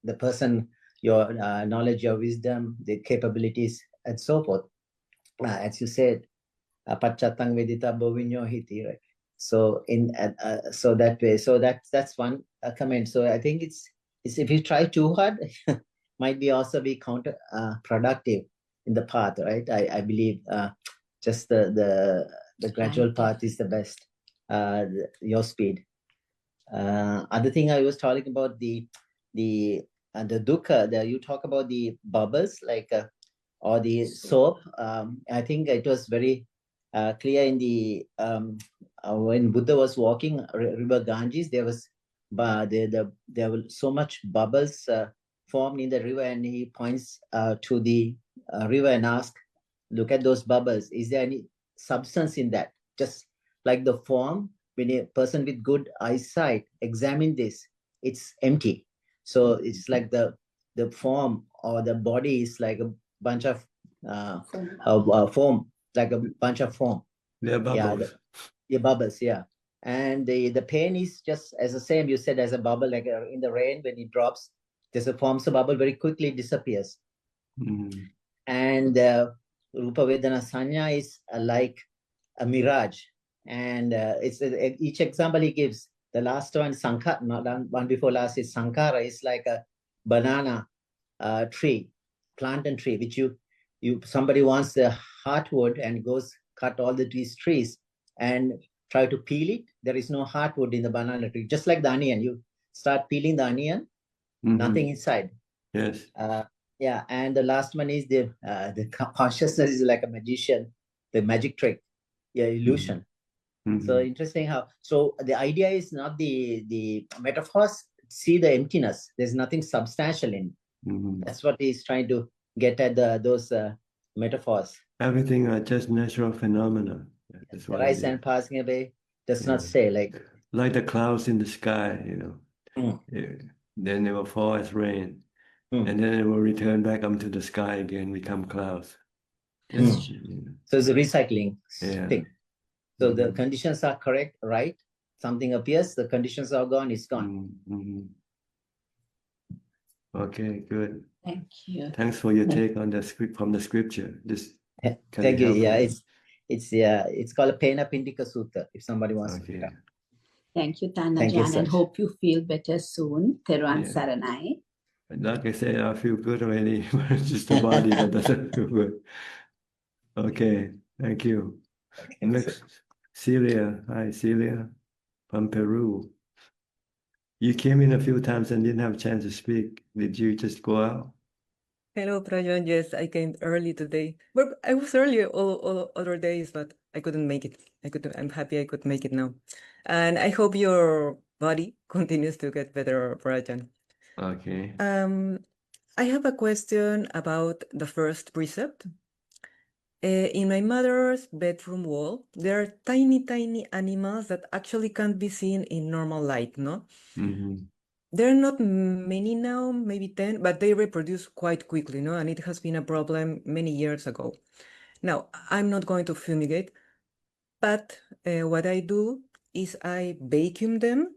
the person, your knowledge, your wisdom, the capabilities, and so forth. As you said, Pachatang Vedita Bovinyo Hiti, right? So so that way, so that's one comment. So I think it's if you try too hard, might be also be counter productive in the path, right? I believe just the gradual path is the best. Your speed. Other thing I was talking about the dukkha. You talk about the bubbles like or the soap. I think it was very clear in the when Buddha was walking river Ganges, there was there were so much bubbles formed in the river, and he points to the river and asks, look at those bubbles. Is there any substance in that? Just like the form, when a person with good eyesight examine this, it's empty. So it's like the form or the body is like a bunch of foam, like a bunch of foam. They're bubbles. Yeah, bubbles, yeah. And the pain is just as the same, you said, as a bubble, like in the rain, when it drops, there's a forms a bubble, very quickly disappears. And Rupa Vedana Sanya is like a mirage. And it's each example he gives. The last one, Sankara, one before last is Sankara, is like a banana tree, plantain tree, which somebody wants the heartwood and goes cut all these trees and try to peel it. There is no heartwood in the banana tree. Just like the onion, you start peeling the onion, nothing inside. Yes. Yeah, and the last one is the consciousness is like a magician, the magic trick, yeah, illusion. So interesting how. So the idea is not the metaphors. See the emptiness. There's nothing substantial in. That's what he's trying to get at those metaphors. Everything are just natural phenomena. That's the rise and passing away does not say like the clouds in the sky, Then they will fall as rain, and then it will return back onto the sky again, become clouds. So it's a recycling thing. So the conditions are correct, right? Something appears, the conditions are gone, it's gone. Okay, good. Thank you. Thanks for your take on the script from the scripture. Thank you. Yeah, it's called a Pena Pindika Sutta. If somebody wants to come. Thank you, Thanajan, and hope you feel better soon. Teruan Saranai. Like I said, I feel good already. It's just the body that doesn't feel good. Okay, thank you. Next, Celia. Hi, Celia from Peru. You came in a few times and didn't have a chance to speak. Did you just go out? Hello, Prajan. Yes, I came early today. But I was early all other days, but I couldn't make it. I'm happy I could make it now. And I hope your body continues to get better, Prajan. Okay. I have a question about the first precept. In my mother's bedroom wall, there are tiny animals that actually can't be seen in normal light, no? There are not many now, maybe 10, but they reproduce quite quickly, no? And it has been a problem many years ago. Now, I'm not going to fumigate, but what I do is I vacuum them.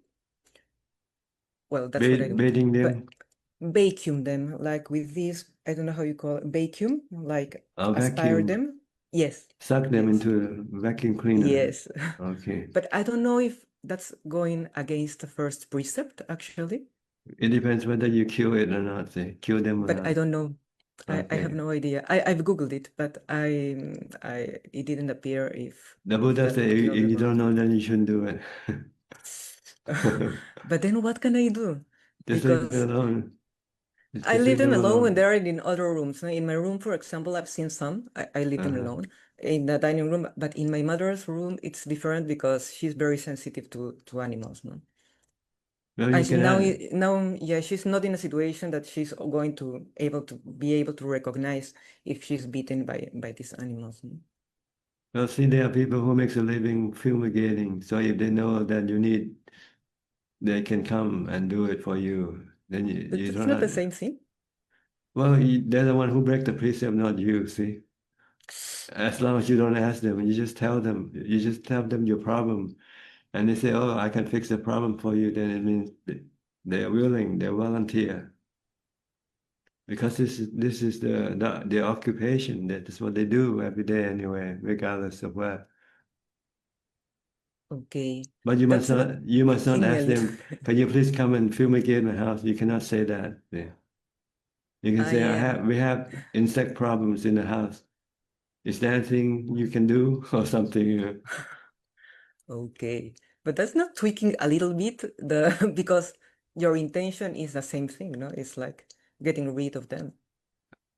Well, that's what I do. Bathing them? Vacuum them, like with this, I don't know how you call it, vacuum, like aspire them. Yes. Suck them into a vacuum cleaner. Yes. Okay. But I don't know if that's going against the first precept, actually. It depends whether you kill it or not. Kill them or but not. I don't know. Okay. I have no idea. I've Googled it, but it didn't appear if the Buddha said if you don't know, then you shouldn't do it. But then what can I do? Just leave it Because alone. I Just leave leave them them alone when alone. they're in other rooms. In my room, for example, I've seen some. I leave them alone in the dining room. But in my mother's room, it's different because she's very sensitive to animals. No? Well, you And can now, yeah, she's not in a situation that she's going to be able to recognize if she's bitten by these animals. No? well, see, there are people who makes a living fumigating. So if they know that you need, they can come and do it for you. Then you But it's don't not the have. same thing. Well, they're the one who break the precept, not you. See, as long as you don't ask them, you just tell them. You just tell them your problem, and they say, "Oh, I can fix the problem for you." Then it means they're willing. They volunteer because this is their occupation. That is what they do every day anyway, regardless of where. Okay. But you must not ask them, can you please come and fumigate my house? You cannot say that. Yeah. You can say, Yeah. we have insect problems in the house. Is there anything you can do or something? Okay. But that's not tweaking a little bit because your intention is the same thing, no? It's like getting rid of them.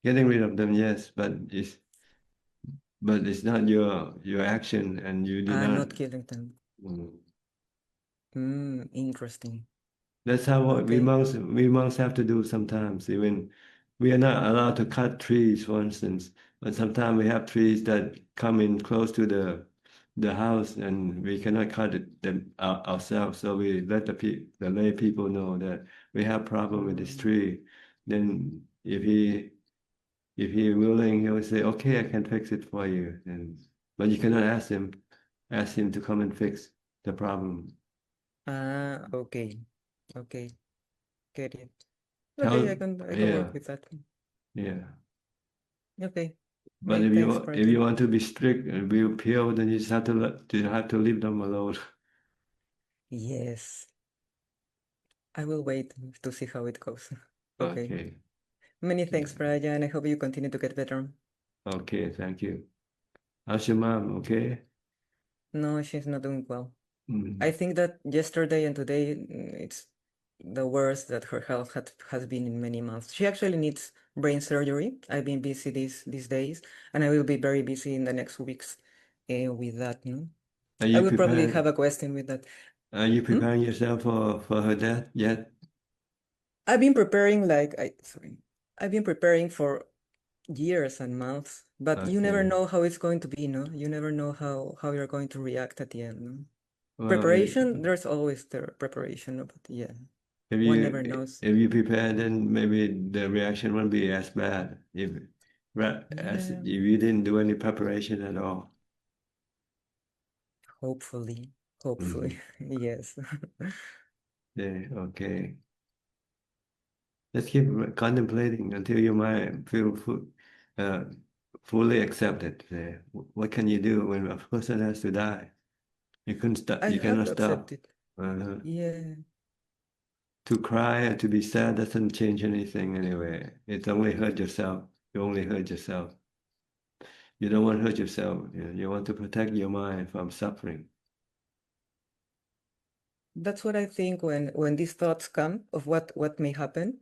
Getting rid of them, yes, but it's not your action, and you did not. Not killing them. Interesting. That's how what we monks have to do sometimes. Even we are not allowed to cut trees, for instance, but sometimes we have trees that come in close to the house, and we cannot cut them ourselves. So we let the lay people know that we have problem with this tree. Then if he willing, he will say, "Okay, I can fix it for you." But you cannot ask him to come and fix the problem. Okay. Okay. Get it. Tell- Okay, I can work with that. Yeah. Okay. But Many thanks, if you want to be strict and be pure, then you just have to leave them alone. Yes. I will wait to see how it goes. Okay. Okay. Many thanks, Brian. I hope you continue to get better. Okay, thank you. How's your mom? Okay? No, she's not doing well. Mm. I think that yesterday and today it's the worst that her health has been in many months. She actually needs brain surgery. I've been busy these days, and I will be very busy in the next weeks with that. No? I will probably have a question with that. Are you preparing yourself for her death yet? I've been preparing I've been preparing for years and months, but you never Okay. know how it's going to be, no? You never know how you're going to react at the end, no? Well, Preparation, there's always the preparation, no? But yeah, one never knows. If you prepare, then maybe the reaction won't be as bad if you didn't do any preparation at all. Hopefully, yes. Yeah, okay. Just keep contemplating until your mind feel fully accepted. What can you do when a person has to die? You couldn't stop. You cannot stop. Yeah. To cry and to be sad doesn't change anything anyway. It only hurt yourself. You only hurt yourself. You don't want to hurt yourself. You want to protect your mind from suffering. That's what I think when these thoughts come of what may happen.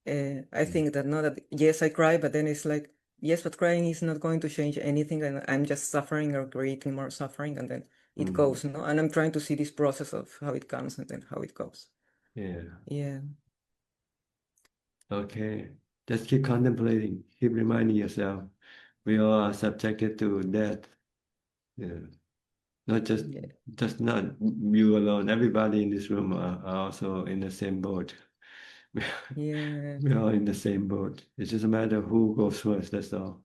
I think that not that yes, I cry, but then it's like yes, but crying is not going to change anything, and I'm just suffering or creating more suffering, and then it goes, no? And I'm trying to see this process of how it comes and then how it goes. Yeah. Yeah. Okay. Just keep contemplating. Keep reminding yourself we all are subjected to death. Yeah. Not just not you alone. Everybody in this room are also in the same boat. Yeah. We're all in the same boat. It's just a matter of who goes first, that's all.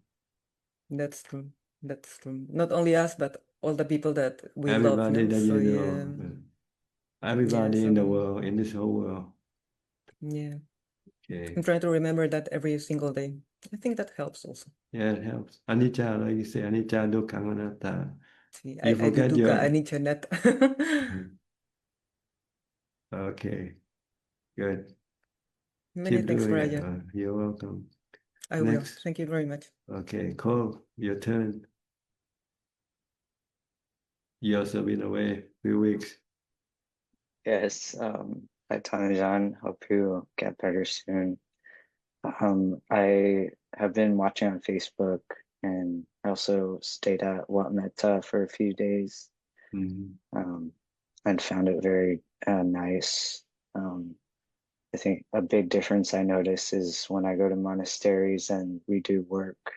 That's true. That's true. Not only us, but all the people that we love. Everybody No? that So, you know. Everybody in the world, in this whole world. Yeah. Okay. I'm trying to remember that every single day. I think that helps also. Yeah, it helps. Anicca, like you say, anicca, dukkha, anatta. See, You I do forget dukkha, your. anicca, anatta. Okay, good. Many Keep thanks, doing it. Brian. You're welcome. I will. Thank you very much. Okay, Cole, your turn. You also been away a few weeks. Yes, hi Tanajan. Hope you get better soon. I have been watching on Facebook, and I also stayed at Wat Metta for a few days, and found it very nice. I think a big difference I notice is when I go to monasteries and we do work,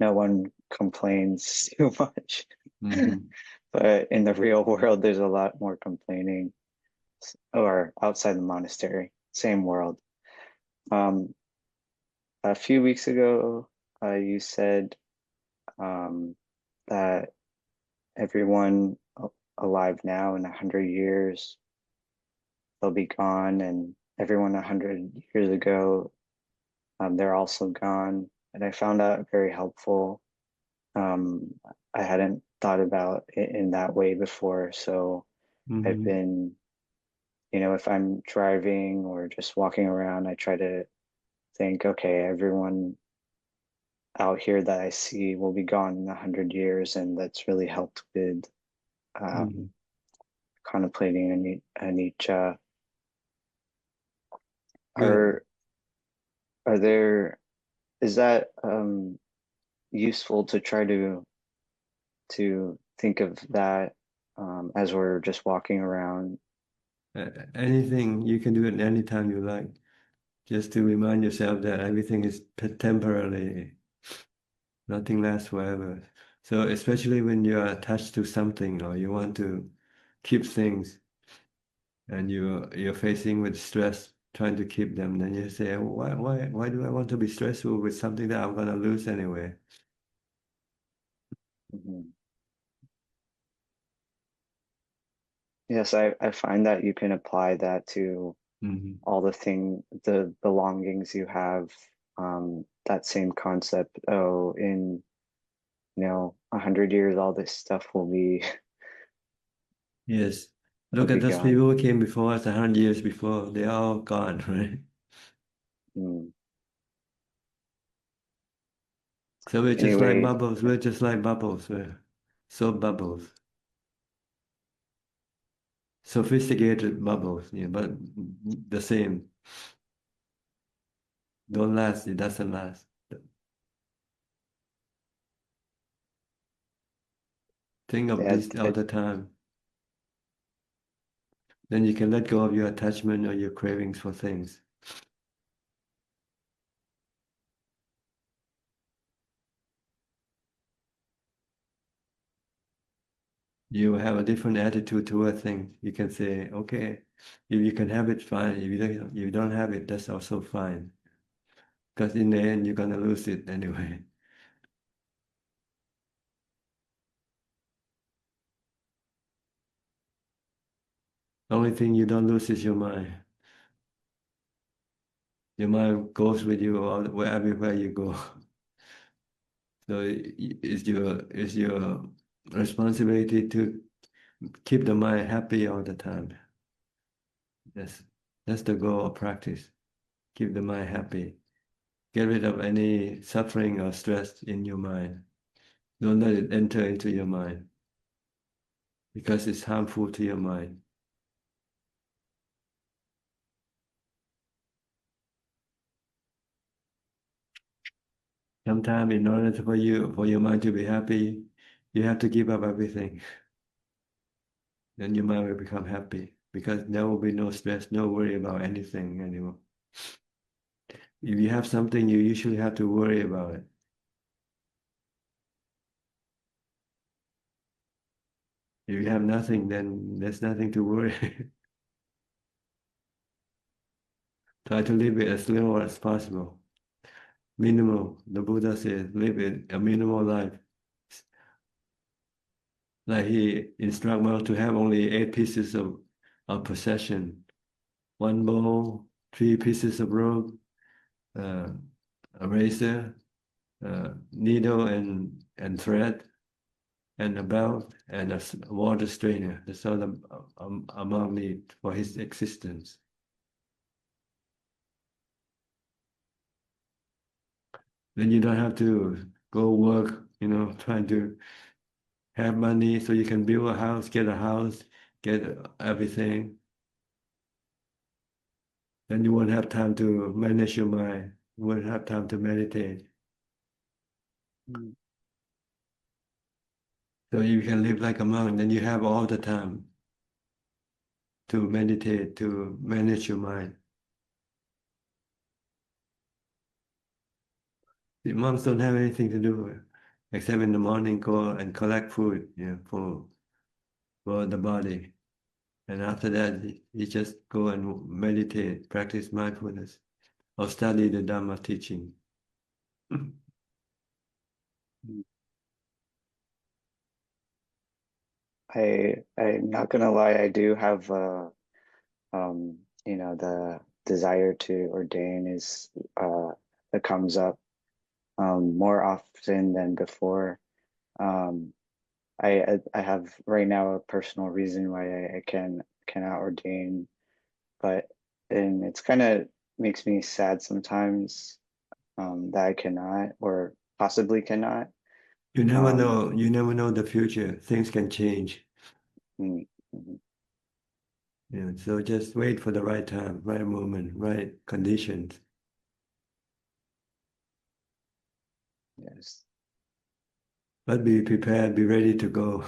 no one complains too much. But in the real world, there's a lot more complaining, or outside the monastery, same world. A few weeks ago, you said that everyone alive now in 100 years, they'll be gone, and everyone 100 years ago, they're also gone. And I found that very helpful. I hadn't thought about it in that way before. So I've been, if I'm driving or just walking around, I try to think, okay, everyone out here that I see will be gone in 100 years. And that's really helped with contemplating anicca. Is that useful to try to think of that as we're just walking around? Anything, you can do it anytime you like, just to remind yourself that everything is temporarily, nothing lasts forever. So especially when you're attached to something or you want to keep things and you're facing with stress, trying to keep them, then you say, why do I want to be stressful with something that I'm gonna lose anyway? Yes, I find that you can apply that to all the belongings you have, that same concept. Oh, in 100 years, all this stuff will be. Yes. Look at those people who came before us 100 years before. They're all gone, right? So we're just like bubbles. We're just like bubbles. We're soap bubbles. Sophisticated bubbles, yeah, but the same. Don't last. It doesn't last. Think of this all the time. Then you can let go of your attachment or your cravings for things. You have a different attitude toward things. You can say, okay, if you can have it, fine. If you don't have it, that's also fine. Because in the end, you're gonna lose it anyway. Only thing you don't lose is your mind. Your mind goes with you everywhere you go. So it's your responsibility to keep the mind happy all the time. That's the goal of practice. Keep the mind happy. Get rid of any suffering or stress in your mind. Don't let it enter into your mind because it's harmful to your mind. Sometimes in order for your mind to be happy, you have to give up everything. Then your mind will become happy because there will be no stress, no worry about anything anymore. If you have something, you usually have to worry about it. If you have nothing, then there's nothing to worry. Try to live it as little as possible. Minimal. The Buddha says, live it a minimal life. Like he instructs us to have only 8 pieces of possession. 1 bowl, 3 pieces of rope, a razor, needle and thread, and a belt, and a water strainer. That's all the amount need for his existence. Then you don't have to go work, trying to have money so you can build a house, get everything. Then you won't have time to manage your mind. You won't have time to meditate. So you can live like a monk, then you have all the time to meditate, to manage your mind. The monks don't have anything to do except in the morning go and collect food, for the body. And after that, you just go and meditate, practice mindfulness, or study the Dhamma teaching. I'm not gonna lie, I do have the desire to ordain is that comes up more often than before. I have right now a personal reason why I cannot ordain, and it's kind of makes me sad sometimes that I cannot or possibly cannot. You never know. You never know the future. Things can change. Yeah, so just wait for the right time, right moment, right conditions. Yes. But be prepared, be ready to go.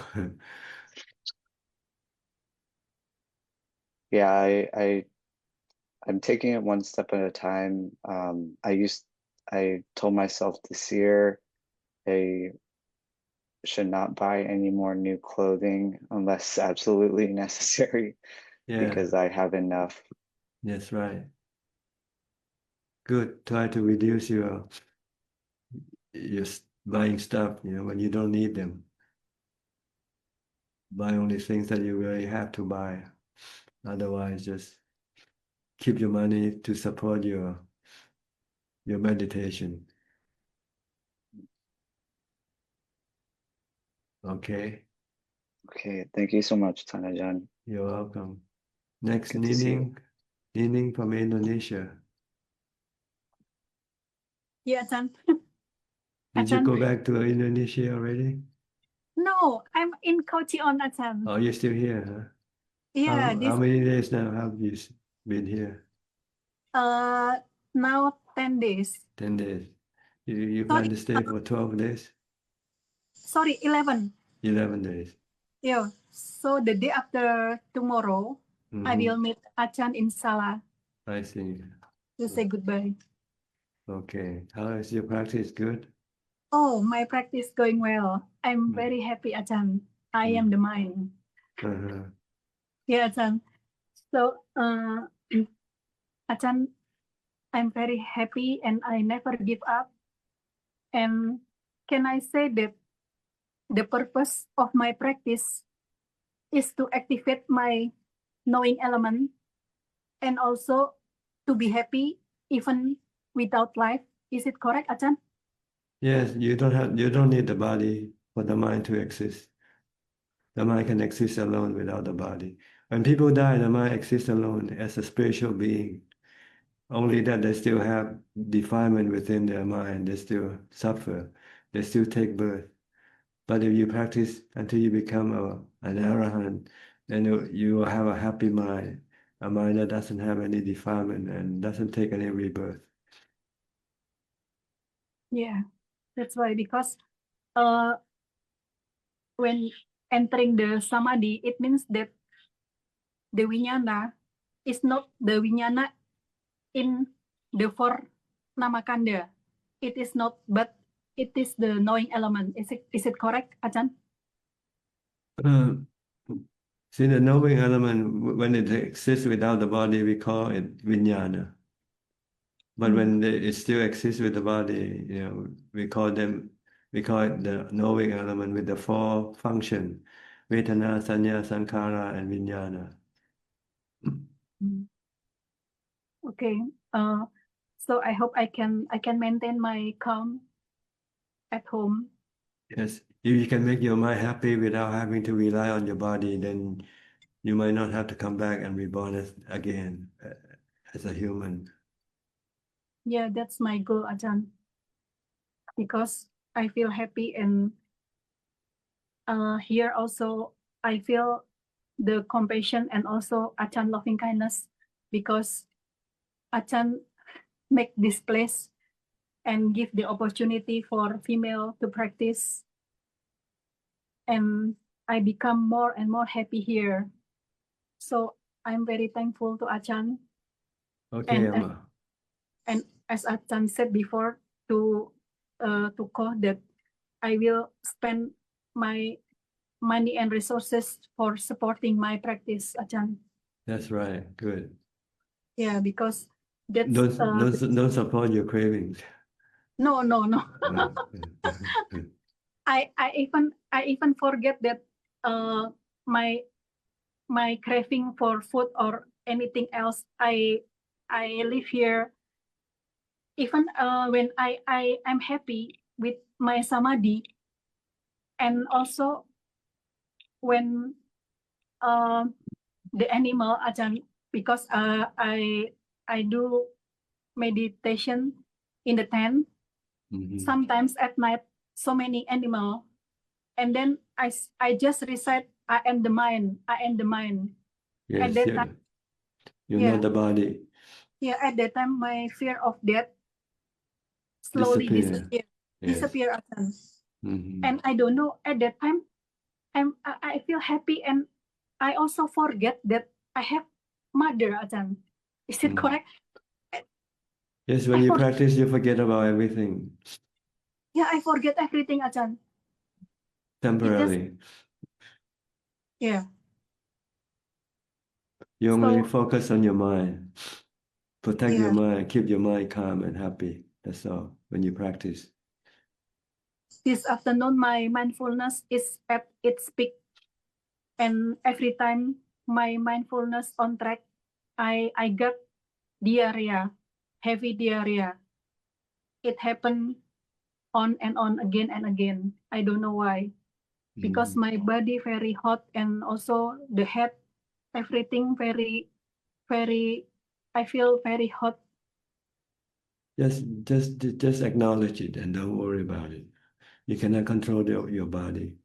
Yeah, I'm taking it one step at a time. I told myself this year I should not buy any more new clothing unless absolutely necessary, because I have enough. That's right. Good. Try to reduce your buying stuff, when you don't need them. Buy only things that you really have to buy. Otherwise, just keep your money to support your meditation. Okay. Okay, thank you so much, Tanajan. You're welcome. Next, Good to see you. Nining from Indonesia. Yeah, Ajahn. Did you Ajahn. go back to Indonesia already? No, I'm in Kochi on Ajahn. Oh, you're still here, huh? Yeah, How many days now have you been here? now 10 days. 10 days. You plan to stay for 12 days? Sorry, 11. 11 days. Yeah. So the day after tomorrow, I will meet Ajahn in Sala I see. to say goodbye. Okay. How is your practice? Good? Oh, my practice going well. I'm very happy, Ajahn. I am the mind. Yeah, Ajahn. So, Ajahn, I'm very happy and I never give up. And can I say that the purpose of my practice is to activate my knowing element and also to be happy even without life. Is it correct, Ajahn? Yes, you don't need the body for the mind to exist. The mind can exist alone without the body. When people die, the mind exists alone as a spiritual being. Only that they still have defilement within their mind. They still suffer. They still take birth. But if you practice until you become an arahant, then you will have a happy mind, a mind that doesn't have any defilement and doesn't take any rebirth. Yeah, that's why, because when entering the samadhi, it means that the vijnana is not the vijnana in the four namakanda. It is not, but it is the knowing element. Is it correct, Ajahn? See, the knowing element, when it exists without the body, we call it vijnana. But when it still exists with the body, we call it the knowing element with the four functions: Vedana, Sanya, Sankhara, and Vijnana. Okay. So I hope I can maintain my calm at home. Yes, if you can make your mind happy without having to rely on your body, then you might not have to come back and reborn again as a human. Yeah, that's my goal, Ajahn. Because I feel happy, and here also I feel the compassion and also Ajahn loving kindness, because Ajahn make this place and give the opportunity for female to practice. And I become more and more happy here. So I'm very thankful to Ajahn. Okay, And as Ajahn said before, to Ko, that I will spend my money and resources for supporting my practice, Ajahn. That's right. Good. Yeah, because that's Don't support your cravings. no. I even forget that my craving for food or anything else. I live here. Even when I'm happy with my samadhi, and also when the animal Ajahn, because I do meditation in the tent. Sometimes at night, so many animal, and then I just recite, I am the mind, I am the mind. Yes, At that time, you're yeah. not the body. Yeah, at that time, my fear of death slowly disappear. Yes. Disappear, Ajahn. And I don't know, at that time, I feel happy, and I also forget that I have mother, Ajahn. Is it correct? Yes, when you practice, you forget about everything Yeah, I forget everything, Ajahn. temporarily. Yeah. You only focus on your mind. Protect your mind, keep your mind calm and happy. That's all when you practice. This afternoon, my mindfulness is at its peak. And every time my mindfulness on track, I got diarrhea, heavy diarrhea. It happened on and on again and again. I don't know why. Because my body very hot, and also the head, everything very, I feel very hot. Just acknowledge it and don't worry about it. You cannot control your body.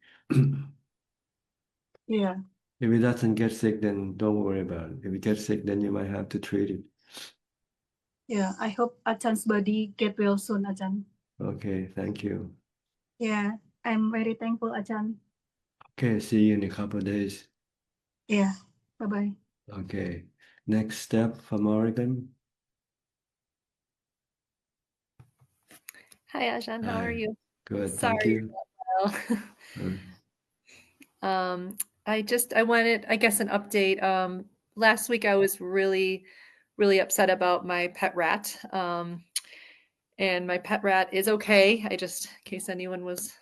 Yeah. If it doesn't get sick, then don't worry about it. If it gets sick, then you might have to treat it. Yeah, I hope Ajah's body get well soon, Ajahn. Okay, thank you. Yeah, I'm very thankful, Ajahn. Okay, see you in a couple of days. Yeah, bye-bye. Okay, next step from Oregon. Hi, Ajahn. How are you? Good, Sorry, thank you. I wanted, I guess, an update. Last week I was really upset about my pet rat. And my pet rat is okay. I just, in case anyone was,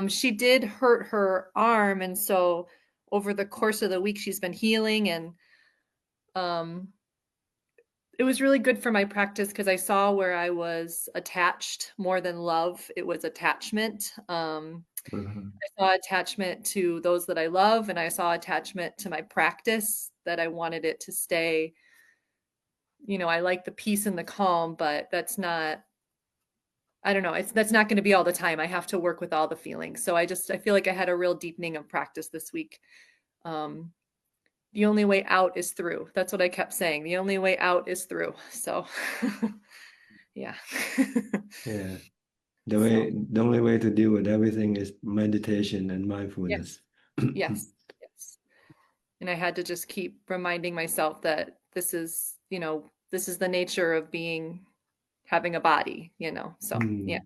she did hurt her arm, and so over the course of the week she's been healing, and it was really good for my practice because I saw where I was attached more than love. It was attachment. I saw attachment to those that I love, and I saw attachment to my practice, that I wanted it to stay. You know, I like the peace and the calm, but that's not, I don't know, that's not going to be all the time. I have to work with all the feelings. So I feel like I had a real deepening of practice this week. The only way out is through. That's what I kept saying. The only way out is through. So yeah. Yeah. The only way to deal with everything is meditation and mindfulness. Yes. And I had to just keep reminding myself that this is, this is the nature of having a body, so yeah,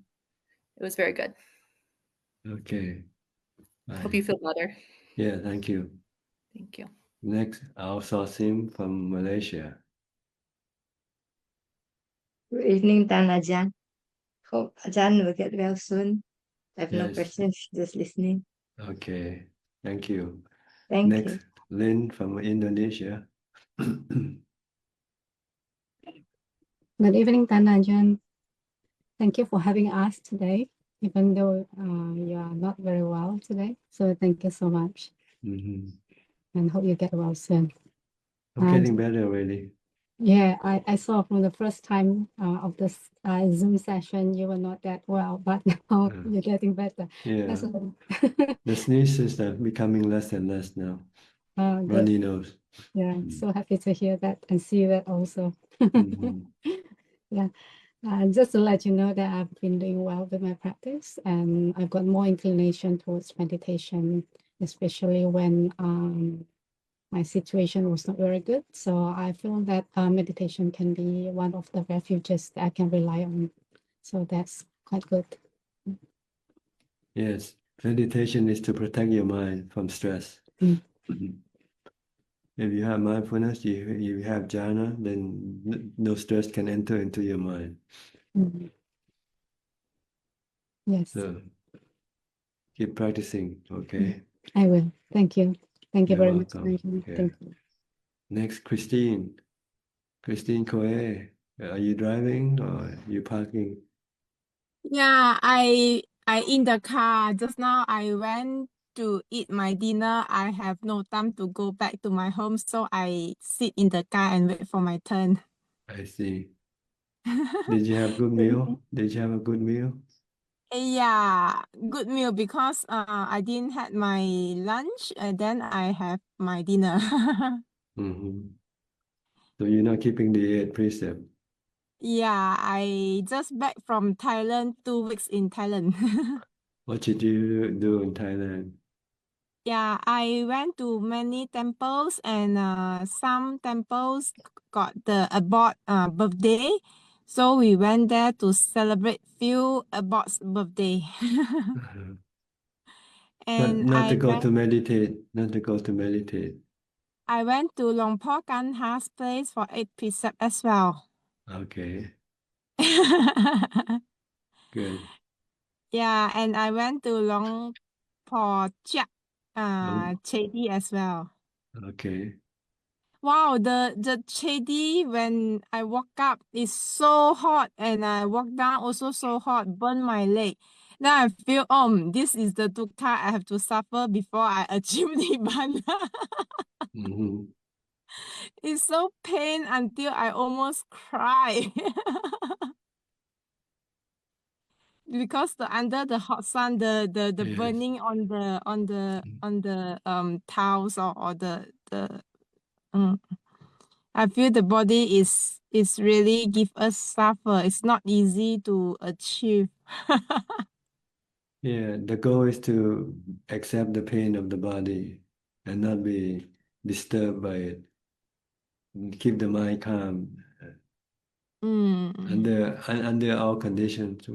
it was very good. Okay. Hope you feel better. Yeah, thank you. Thank you. Next, Ao Sim from Malaysia. Good evening, Ajahn. Hope Ajahn will get well soon. I have no Yes. questions, just listening. Okay, thank you. Thank Next, you. Lynn from Indonesia. Good evening, Ajahn. Thank you for having us today, even though you are not very well today. So thank you so much. And hope you get well soon. I'm getting better already. Yeah, I saw from the first time of this Zoom session, you were not that well, but now you're getting better. Yeah. The sneezes are becoming less and less now. Runny nose. Yeah, I'm so happy to hear that and see that also. Yeah. Just to let you know that I've been doing well with my practice, and I've got more inclination towards meditation, especially when my situation was not very good. So I feel that meditation can be one of the refuges that I can rely on. So that's quite good. Yes, meditation is to protect your mind from stress. If you have mindfulness, you have jhana, then no stress can enter into your mind. Yes. So keep practicing, okay? I will. Thank you. Thank you You're very much. welcome. Thank you. Next, Christine Coe. Are you driving or you parking? Yeah, I in the car just now. I went to eat my dinner. I have no time to go back to my home, so I sit in the car and wait for my turn. I see. Did you have good meal? Did you have a good meal? Yeah, good meal because I didn't had my lunch and then I have my dinner. So you're not keeping the 8 precept. Yeah, I just back from Thailand, 2 weeks in Thailand. What did you do in Thailand? Yeah, I went to many temples and some temples got the abbot birthday. So we went there to celebrate few abbot's birthday. And Not to I go went to meditate, not to go to meditate. I went to Long Po Kan Ha's place for 8 precept as well. Okay, good. Yeah, and I went to Long Po Chiak Long- Chedi as well. Okay. Wow, the chedi when I woke up is so hot and I walk down also so hot, burn my leg. Then I feel, this is the dukkha I have to suffer before I achieve nibbana. It's so pain until I almost cry. Because under the hot sun, the Yes. burning on the tiles or the I feel the body is really give us suffer. It's not easy to achieve. Yeah, the goal is to accept the pain of the body and not be disturbed by it. Keep the mind calm under all conditions,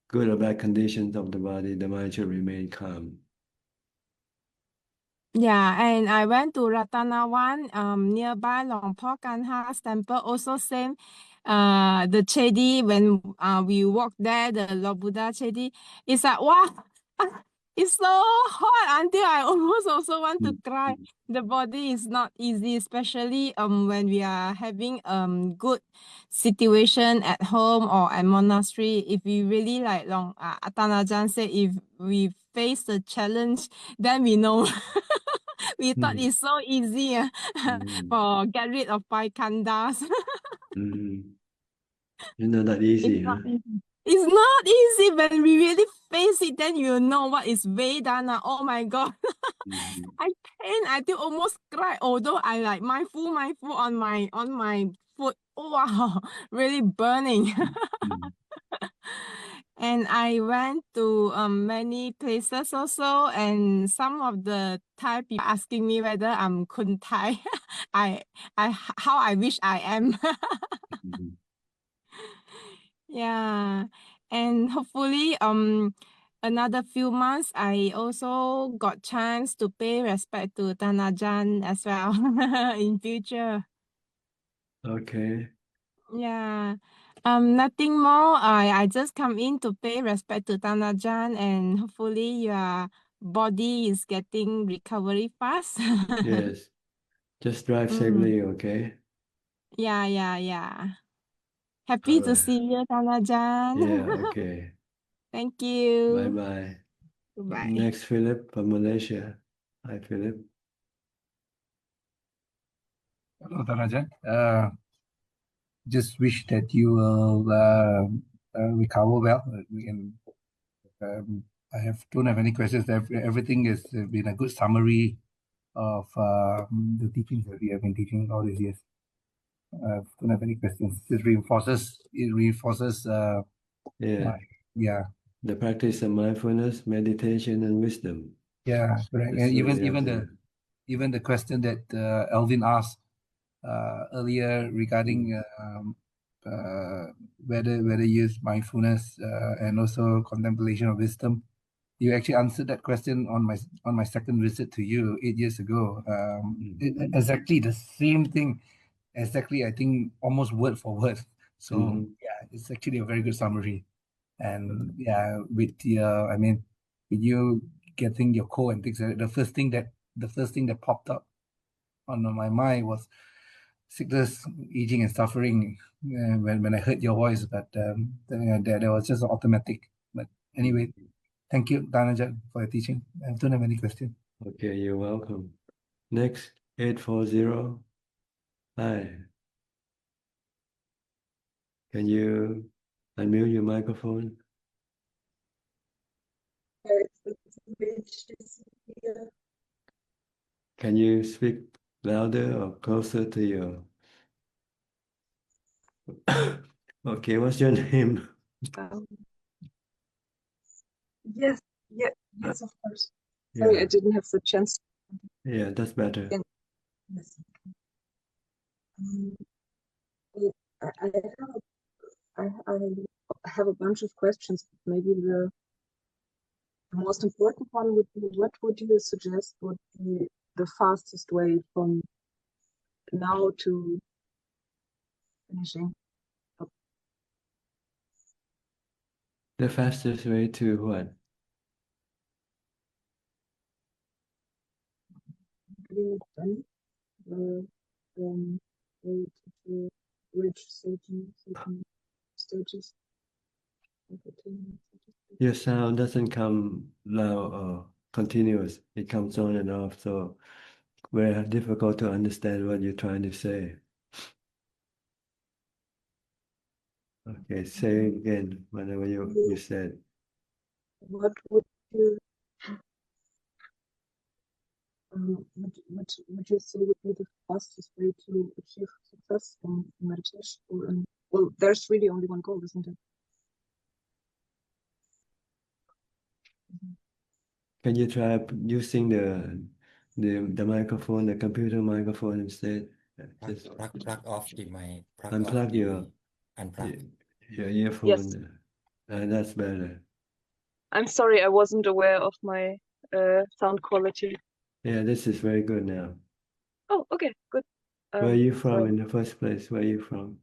good or bad conditions of the body, the mind should remain calm. Yeah, and I went to Ratanawan, nearby Long Po Kan Ha's temple. Also same, the chedi when we walk there, the Lord Buddha chedi, it's like wow, it's so hot until I almost also want to cry. The body is not easy, especially when we are having good situation at home or at monastery. If we really like Atanajan said, if we face the challenge, then we know. We thought it's so easy for get rid of paikandas. It's not that easy, huh? It's not easy. When we really face it, then you know what is Vedana. Oh my God. I pain. I did almost cry. Although I like mindful on my foot. Oh, wow, really burning. And I went to many places also, and some of the Thai people asking me whether I'm Kun Thai. How I wish I am. Yeah, and hopefully another few months I also got chance to pay respect to Tanajan as well in future. Okay. Yeah. Nothing more. I just come in to pay respect to Tanajan, and hopefully your body is getting recovery fast. Yes. Just drive safely, okay? Yeah. Happy to Alright. see you, Tanajan. Yeah, okay. Thank you. Bye-bye. Goodbye. Next, Philip from Malaysia. Hi, Philip. Hello, Dhanajan. Just wish that you will recover well. I don't have any questions. Everything has been a good summary of the teachings that we have been teaching all these years. I don't have any questions. It reinforces yeah, the practice of mindfulness, meditation, and wisdom. Yeah, correct. And even the question that Alvin asked earlier regarding whether use mindfulness and also contemplation of wisdom. You actually answered that question on my second visit to you 8 years ago. Exactly the same thing. Exactly, I think almost word for word. So yeah, it's actually a very good summary. And yeah, with you getting your core and things, the first thing that popped up on my mind was sickness, aging, and suffering. When I heard your voice, but that was just automatic. But anyway, thank you, Dhanajan, for your teaching. I don't have any questions. Okay, you're welcome. Next, 840. Hi. Can you unmute your microphone? Can you speak louder or closer to your... Okay, what's your name? Yes, of course. Sorry, I didn't have the chance. Yeah, that's better. Yes. I have a bunch of questions. Maybe the most important one would be, what would you suggest would be the fastest way from now to finishing up? The fastest way to what? Getting it done, way to reach certain stages. Your sound doesn't come loud or continuous. It comes on and off, so very difficult to understand what you're trying to say. Okay, say again whatever you said. What would you would you say would be the fastest way to achieve success in meditation? Well, there's really only one goal, isn't it? Can you try using the microphone, the computer microphone instead? Just plug off the mic. Unplug your earphone. Yes. That's better. I'm sorry, I wasn't aware of my sound quality. Yeah, this is very good now. Oh, okay, good. Where are you from in the first place? Where are you from?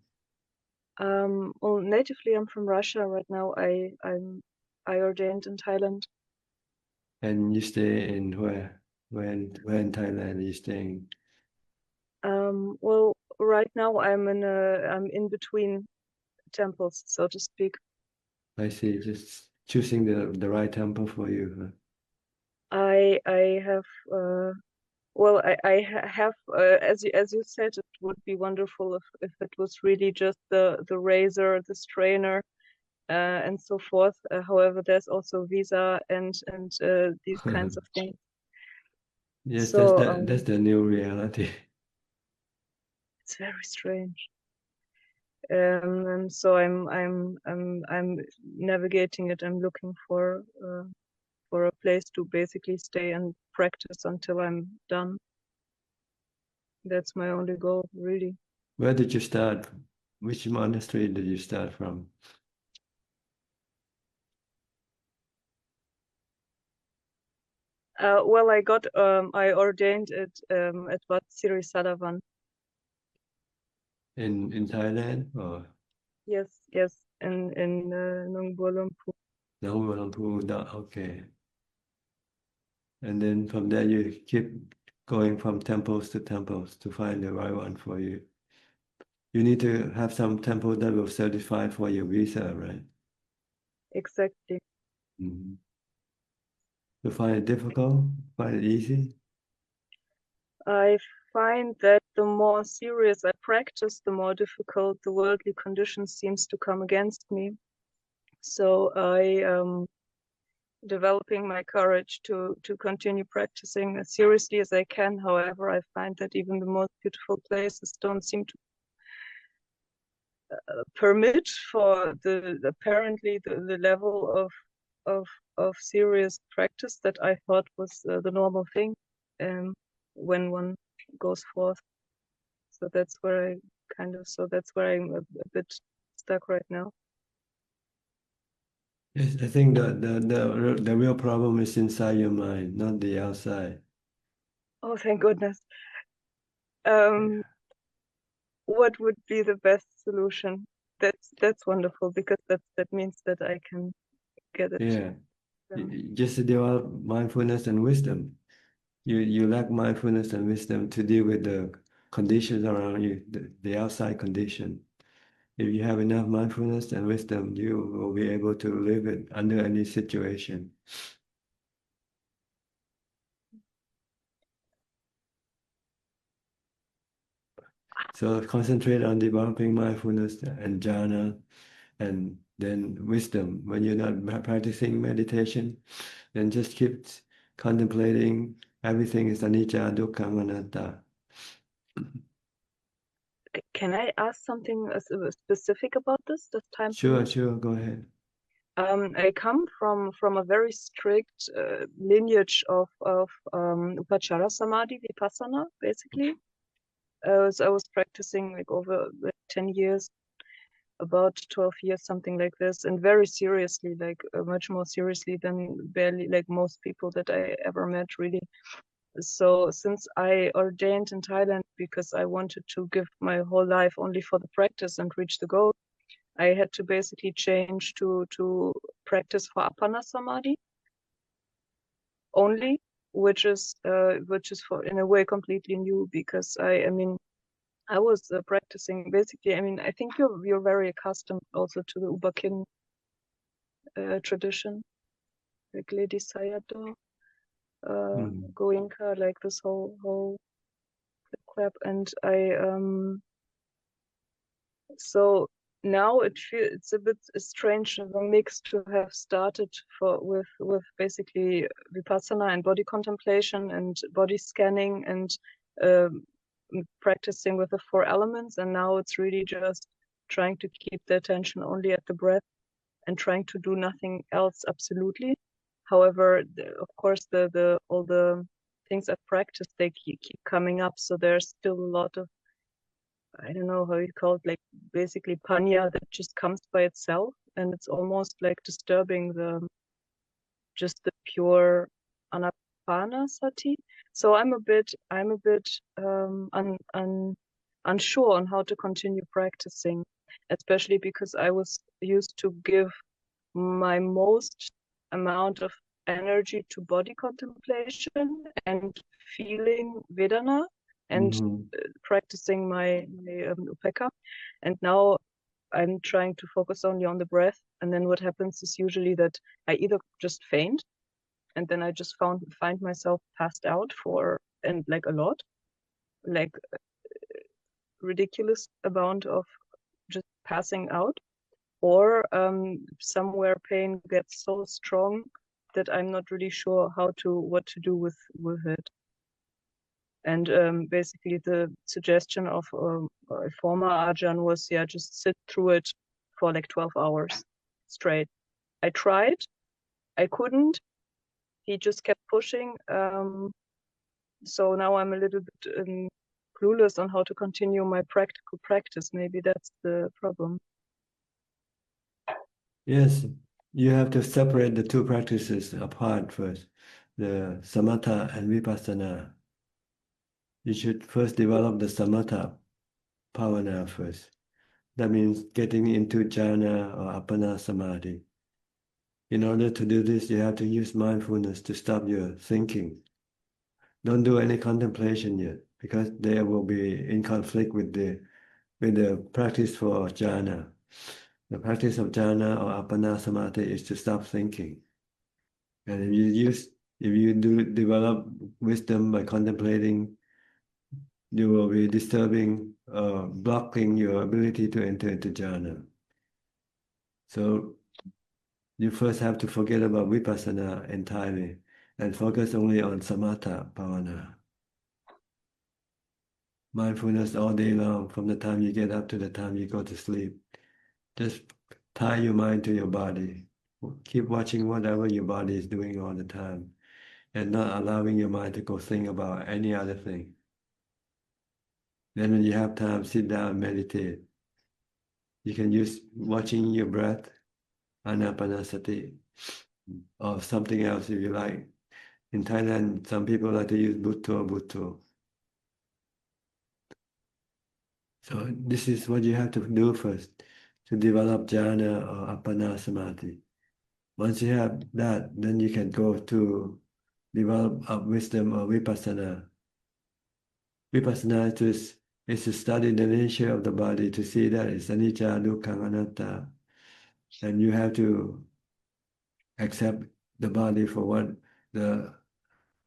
Well, natively I'm from Russia right now. I ordained in Thailand. And you stay in where? Where in Thailand are you staying? Well, right now I'm in between temples, so to speak. I see. Just choosing the right temple for you, huh? I have well, I have as you said, it would be wonderful if it was really just the razor, the strainer, and so forth. However, there's also visa and these kinds of things. Yes, so, that's the new reality. It's very strange. And so I'm navigating it. I'm looking for a place to basically stay and practice until I'm done. That's my only goal, really. Where did you start? Which monastery did you start from? Well, I ordained it at Wat Yannasangwararam. In Thailand or? Yes, in Nongbualampu. Okay. And then from there you keep going from temples to find the right one for you. You need to have some temple that will certify for your visa, right? Exactly. Mm-hmm. You find it difficult? Find it easy? I find that the more serious I practice, the more difficult the worldly condition seems to come against me. So developing my courage to continue practicing as seriously as I can. However, I find that even the most beautiful places don't seem to permit for apparently the level of serious practice that I thought was the normal thing when one goes forth. So that's where I'm a bit stuck right now. Yes, I think the real problem is inside your mind, not the outside. Oh, thank goodness. What would be the best solution? That's wonderful, because that means that I can get it. Yeah. Just to develop mindfulness and wisdom. You lack mindfulness and wisdom to deal with the conditions around you, the outside condition. If you have enough mindfulness and wisdom, you will be able to live it under any situation. So concentrate on developing mindfulness and jhana, and then wisdom. When you're not practicing meditation, then just keep contemplating everything is anicca, dukkha, anatta. Can I ask something specific about this? Does time Sure, permit? go ahead. I come from a very strict lineage of upachara samadhi, vipassana, basically. So I was practicing like over 10 years, about 12 years, something like this, and very seriously, like much more seriously than barely like most people that I ever met, really. So since I ordained in Thailand because I wanted to give my whole life only for the practice and reach the goal, I had to basically change to practice for Appana Samadhi only, which is for in a way completely new, because I mean I was practicing basically. I mean, I think you're very accustomed also to the Ubakin tradition, like Lady Sayadaw, Goenka, like this whole crap, and so now it's a bit strange of a mix to have started with basically vipassana and body contemplation and body scanning and practicing with the 4 elements, and now it's really just trying to keep the attention only at the breath and trying to do nothing else absolutely. However, of course, all the things I've practiced, they keep coming up, so there's still a lot of, I don't know how you call it, like basically panya that just comes by itself, and it's almost like disturbing just the pure anapanasati. So I'm a bit unsure on how to continue practicing, especially because I was used to give my most amount of energy to body contemplation and feeling Vedana and practicing my upekkha, and now I'm trying to focus only on the breath. And then what happens is usually that I either just faint, and then I just find myself passed out and like a lot, like ridiculous amount of just passing out, or somewhere pain gets so strong that I'm not really sure what to do with it. And basically the suggestion of a former Ajahn was, just sit through it for like 12 hours straight. I tried, I couldn't. He just kept pushing. So now I'm a little bit clueless on how to continue my practical practice. Maybe that's the problem. Yes, you have to separate the 2 practices apart first, the samatha and vipassana. You should first develop the samatha bhavana first. That means getting into jhana or appana samadhi. In order to do this, you have to use mindfulness to stop your thinking. Don't do any contemplation yet, because they will be in conflict with the practice for jhana. The practice of jhana or appana samadhi is to stop thinking. And if you do develop wisdom by contemplating, you will be disturbing, blocking your ability to enter into jhana. So you first have to forget about vipassana entirely and focus only on samatha bhavana. Mindfulness all day long, from the time you get up to the time you go to sleep. Just tie your mind to your body. Keep watching whatever your body is doing all the time and not allowing your mind to go think about any other thing. Then when you have time, sit down and meditate. You can use watching your breath, anapanasati, or something else if you like. In Thailand, some people like to use butto. So this is what you have to do first to develop jhana or appana samadhi. Once you have that, then you can go to develop wisdom or vipassana. Vipassana is to study the nature of the body, to see that it's anicca, dukkha, anatta. And you have to accept the body for what it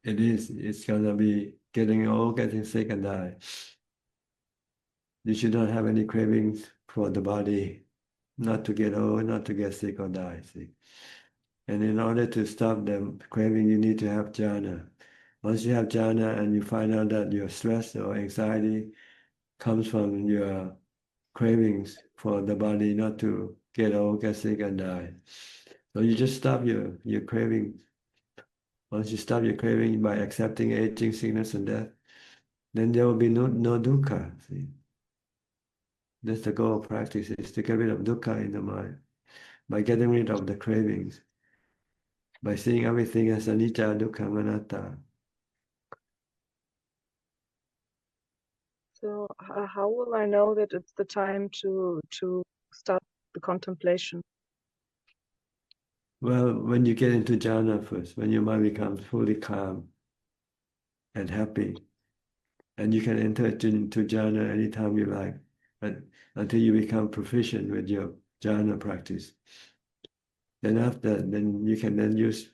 is. It's gonna be getting old, getting sick, and die. You should not have any cravings for the body, not to get old, not to get sick or die. See? And in order to stop the craving, you need to have jhana. Once you have jhana and you find out that your stress or anxiety comes from your cravings for the body not to get old, get sick, and die. So you just stop your cravings. Once you stop your craving by accepting aging, sickness, and death, then there will be no dukkha. See? That's the goal of practice, is to get rid of dukkha in the mind by getting rid of the cravings, by seeing everything as anicca, dukkha, anatta. So how will I know that it's the time to start the contemplation? Well, when you get into jhana first, when your mind becomes fully calm and happy, and you can enter into jhana anytime you like, but until you become proficient with your jhana practice. Then after, then you can then use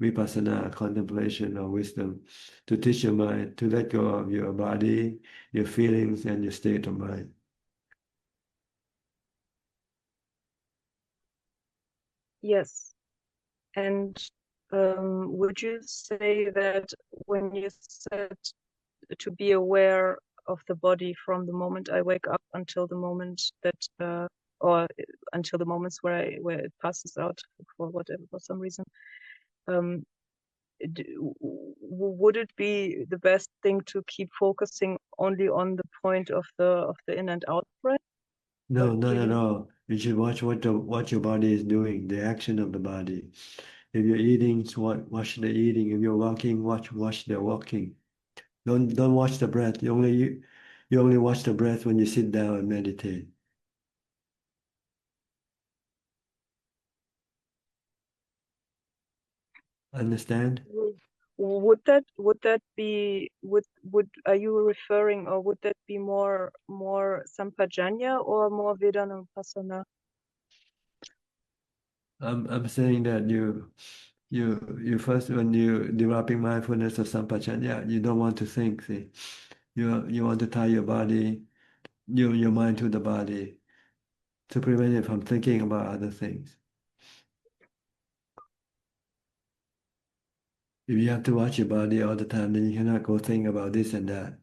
vipassana, contemplation or wisdom to teach your mind to let go of your body, your feelings, and your state of mind. Yes. And would you say that when you said to be aware of the body from the moment I wake up until the moment that, or until the moments where it passes out for whatever, for some reason, would it be the best thing to keep focusing only on the point of the in and out breath? No, not at all. You should watch what your body is doing, the action of the body. If you're eating, watch the eating. If you're walking, watch the walking. Don't watch the breath. You only watch the breath when you sit down and meditate. Understand? Would that be would are you referring, or would that be more sampajanya or more Vedanupasana? I'm saying that you first, when you developing mindfulness of sampajanya, you don't want to think. See, you want to tie your body, your mind to the body, to prevent it from thinking about other things. If you have to watch your body all the time, then you cannot go think about this and that.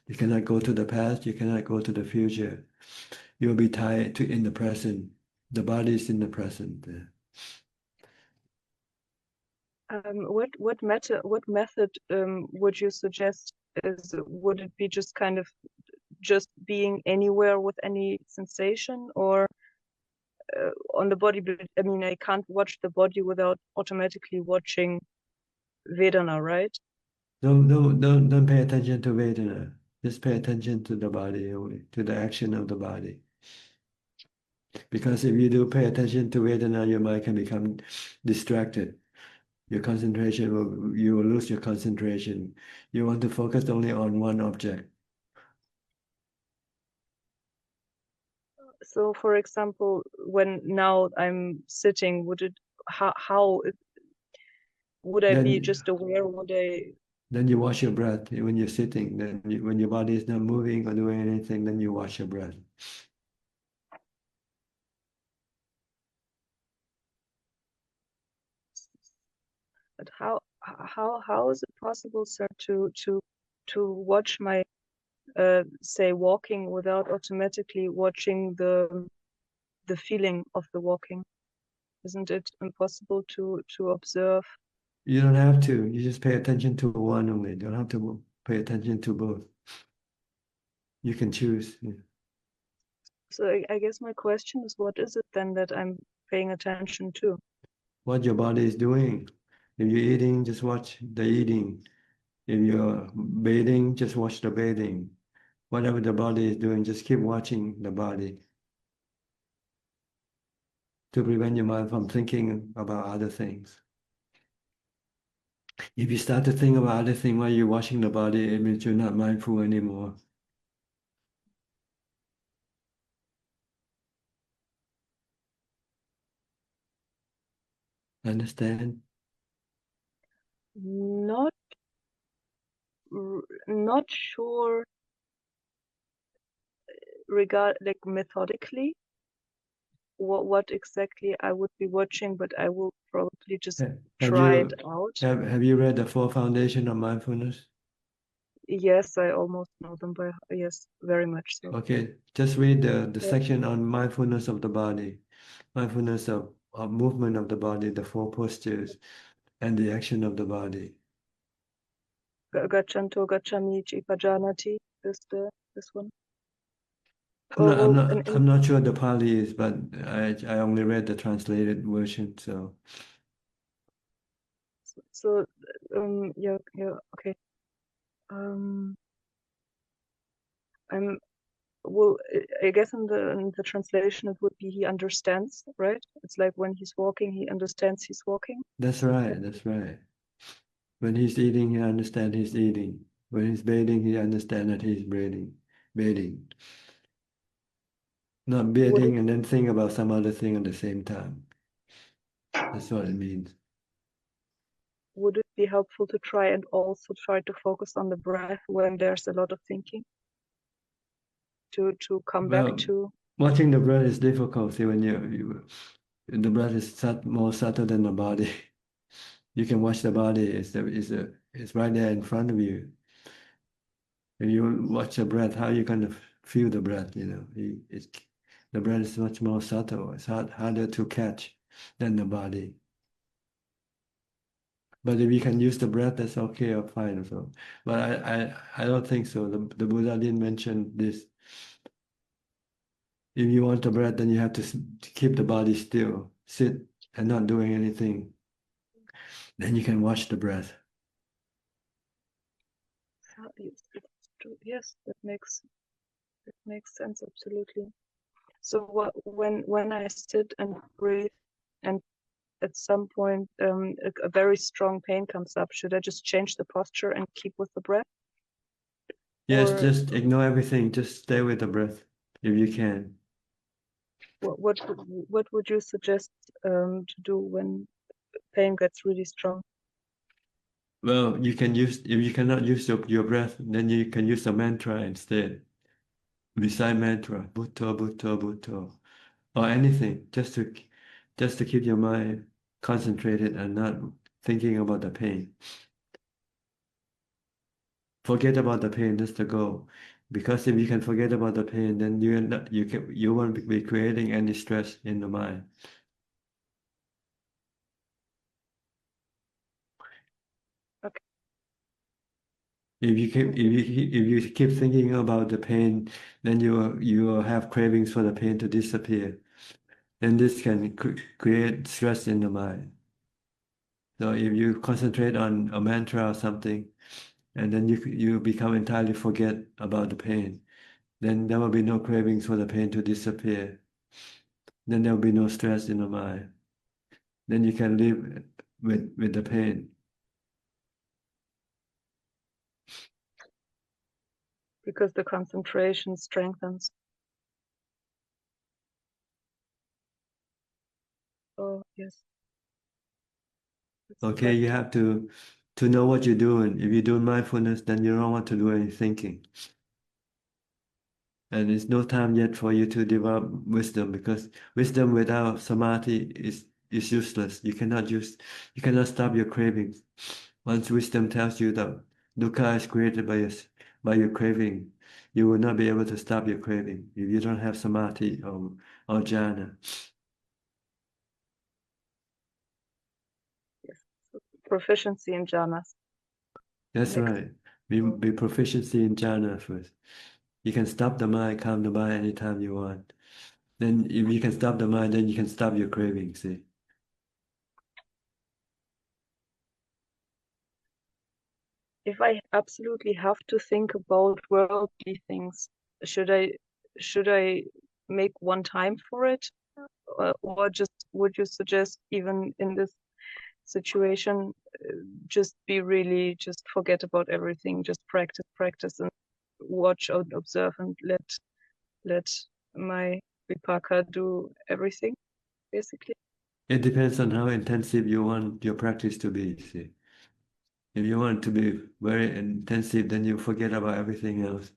You cannot go to the past. You cannot go to the future. You will be tied in the present. The body is in the present. What method would you suggest? Would it be just kind of just being anywhere with any sensation, or on the body? I mean, I can't watch the body without automatically watching Vedana, right? Don't pay attention to Vedana. Just pay attention to the body only, to the action of the body. Because if you do pay attention to Vedana, your mind can become distracted. Your concentration you will lose your concentration. You want to focus only on one object. So, for example, when now I'm sitting, how would I be just aware? Then you watch your breath when you're sitting. Then when your body is not moving or doing anything, then you watch your breath. But how is it possible, sir, to watch my say walking without automatically watching the feeling of the walking? Isn't it impossible to observe? You don't have to. You just pay attention to one only. You don't have to pay attention to both. You can choose. Yeah. So I guess my question is, what is it then that I'm paying attention to? What your body is doing. If you're eating, just watch the eating. If you're bathing, just watch the bathing. Whatever the body is doing, just keep watching the body to prevent your mind from thinking about other things. If you start to think about other things while you're watching the body, it means you're not mindful anymore. Understand? Not sure like methodically what exactly I would be watching, but I will probably just try it out. Have you read the Four Foundations of Mindfulness? Yes, I almost know them by yes, very much so. Okay, just read the Yeah. section on mindfulness of the body, mindfulness of movement of the body, the four postures, and the action of the body. Gachanto gacchami pajanati is this one. I'm not sure the Pali is, but I only read the translated version, so. So yeah, okay. Well, I guess in the translation it would be he understands, right? It's like when he's walking, he understands he's walking. That's right, that's right. When he's eating, he understands he's eating. When he's bathing, he understands that he's bathing. Not bathing and then think about some other thing at the same time. That's what it means. Would it be helpful to try and also try to focus on the breath when there's a lot of thinking? To come back to watching the breath is difficult. See, when the breath is more subtle than the body. You can watch the body. It's right there in front of you. If you watch the breath, how you kind of feel the breath? You know, the breath is much more subtle. It's harder to catch than the body. But if you can use the breath, that's okay or fine. So, but I don't think so. The Buddha didn't mention this. If you want the breath, then you have to keep the body still, sit and not doing anything. Then you can watch the breath. Yes, that makes sense absolutely. So when I sit and breathe, and at some point a very strong pain comes up, should I just change the posture and keep with the breath? Yes, just ignore everything. Just stay with the breath if you can. What would you suggest to do when pain gets really strong? Well, you can use, if you cannot use your breath, then you can use a mantra instead. Recite mantra, Bhutto, Bhutto, Bhutto, or anything, just to keep your mind concentrated and not thinking about the pain. Forget about the pain, that's the goal. Because if you can forget about the pain, then you won't be creating any stress in the mind. Okay. If you keep thinking about the pain, then you will have cravings for the pain to disappear, and this can create stress in the mind. So if you concentrate on a mantra or something, and then you become entirely forget about the pain, then there will be no cravings for the pain to disappear. Then there will be no stress in the mind. Then you can live with the pain. Because the concentration strengthens. Oh, yes. Okay, you have to know what you're doing. If you're doing mindfulness, then you don't want to do any thinking. And it's no time yet for you to develop wisdom, because wisdom without samadhi is is useless. You cannot stop your cravings. Once wisdom tells you that dukkha is created by your craving, you will not be able to stop your craving if you don't have samadhi or jhana. Yes. So proficiency in jhanas. That's right. Be proficiency in jhana first. You can stop the mind, calm the mind anytime you want. Then if you can stop the mind, then you can stop your craving, see? If I absolutely have to think about worldly things, should I make one time for it, or just would you suggest even in this situation, just forget about everything, just practice and watch and observe and let my vipaka do everything, basically? It depends on how intensive you want your practice to be, see? If you want to be very intensive, then you forget about everything else.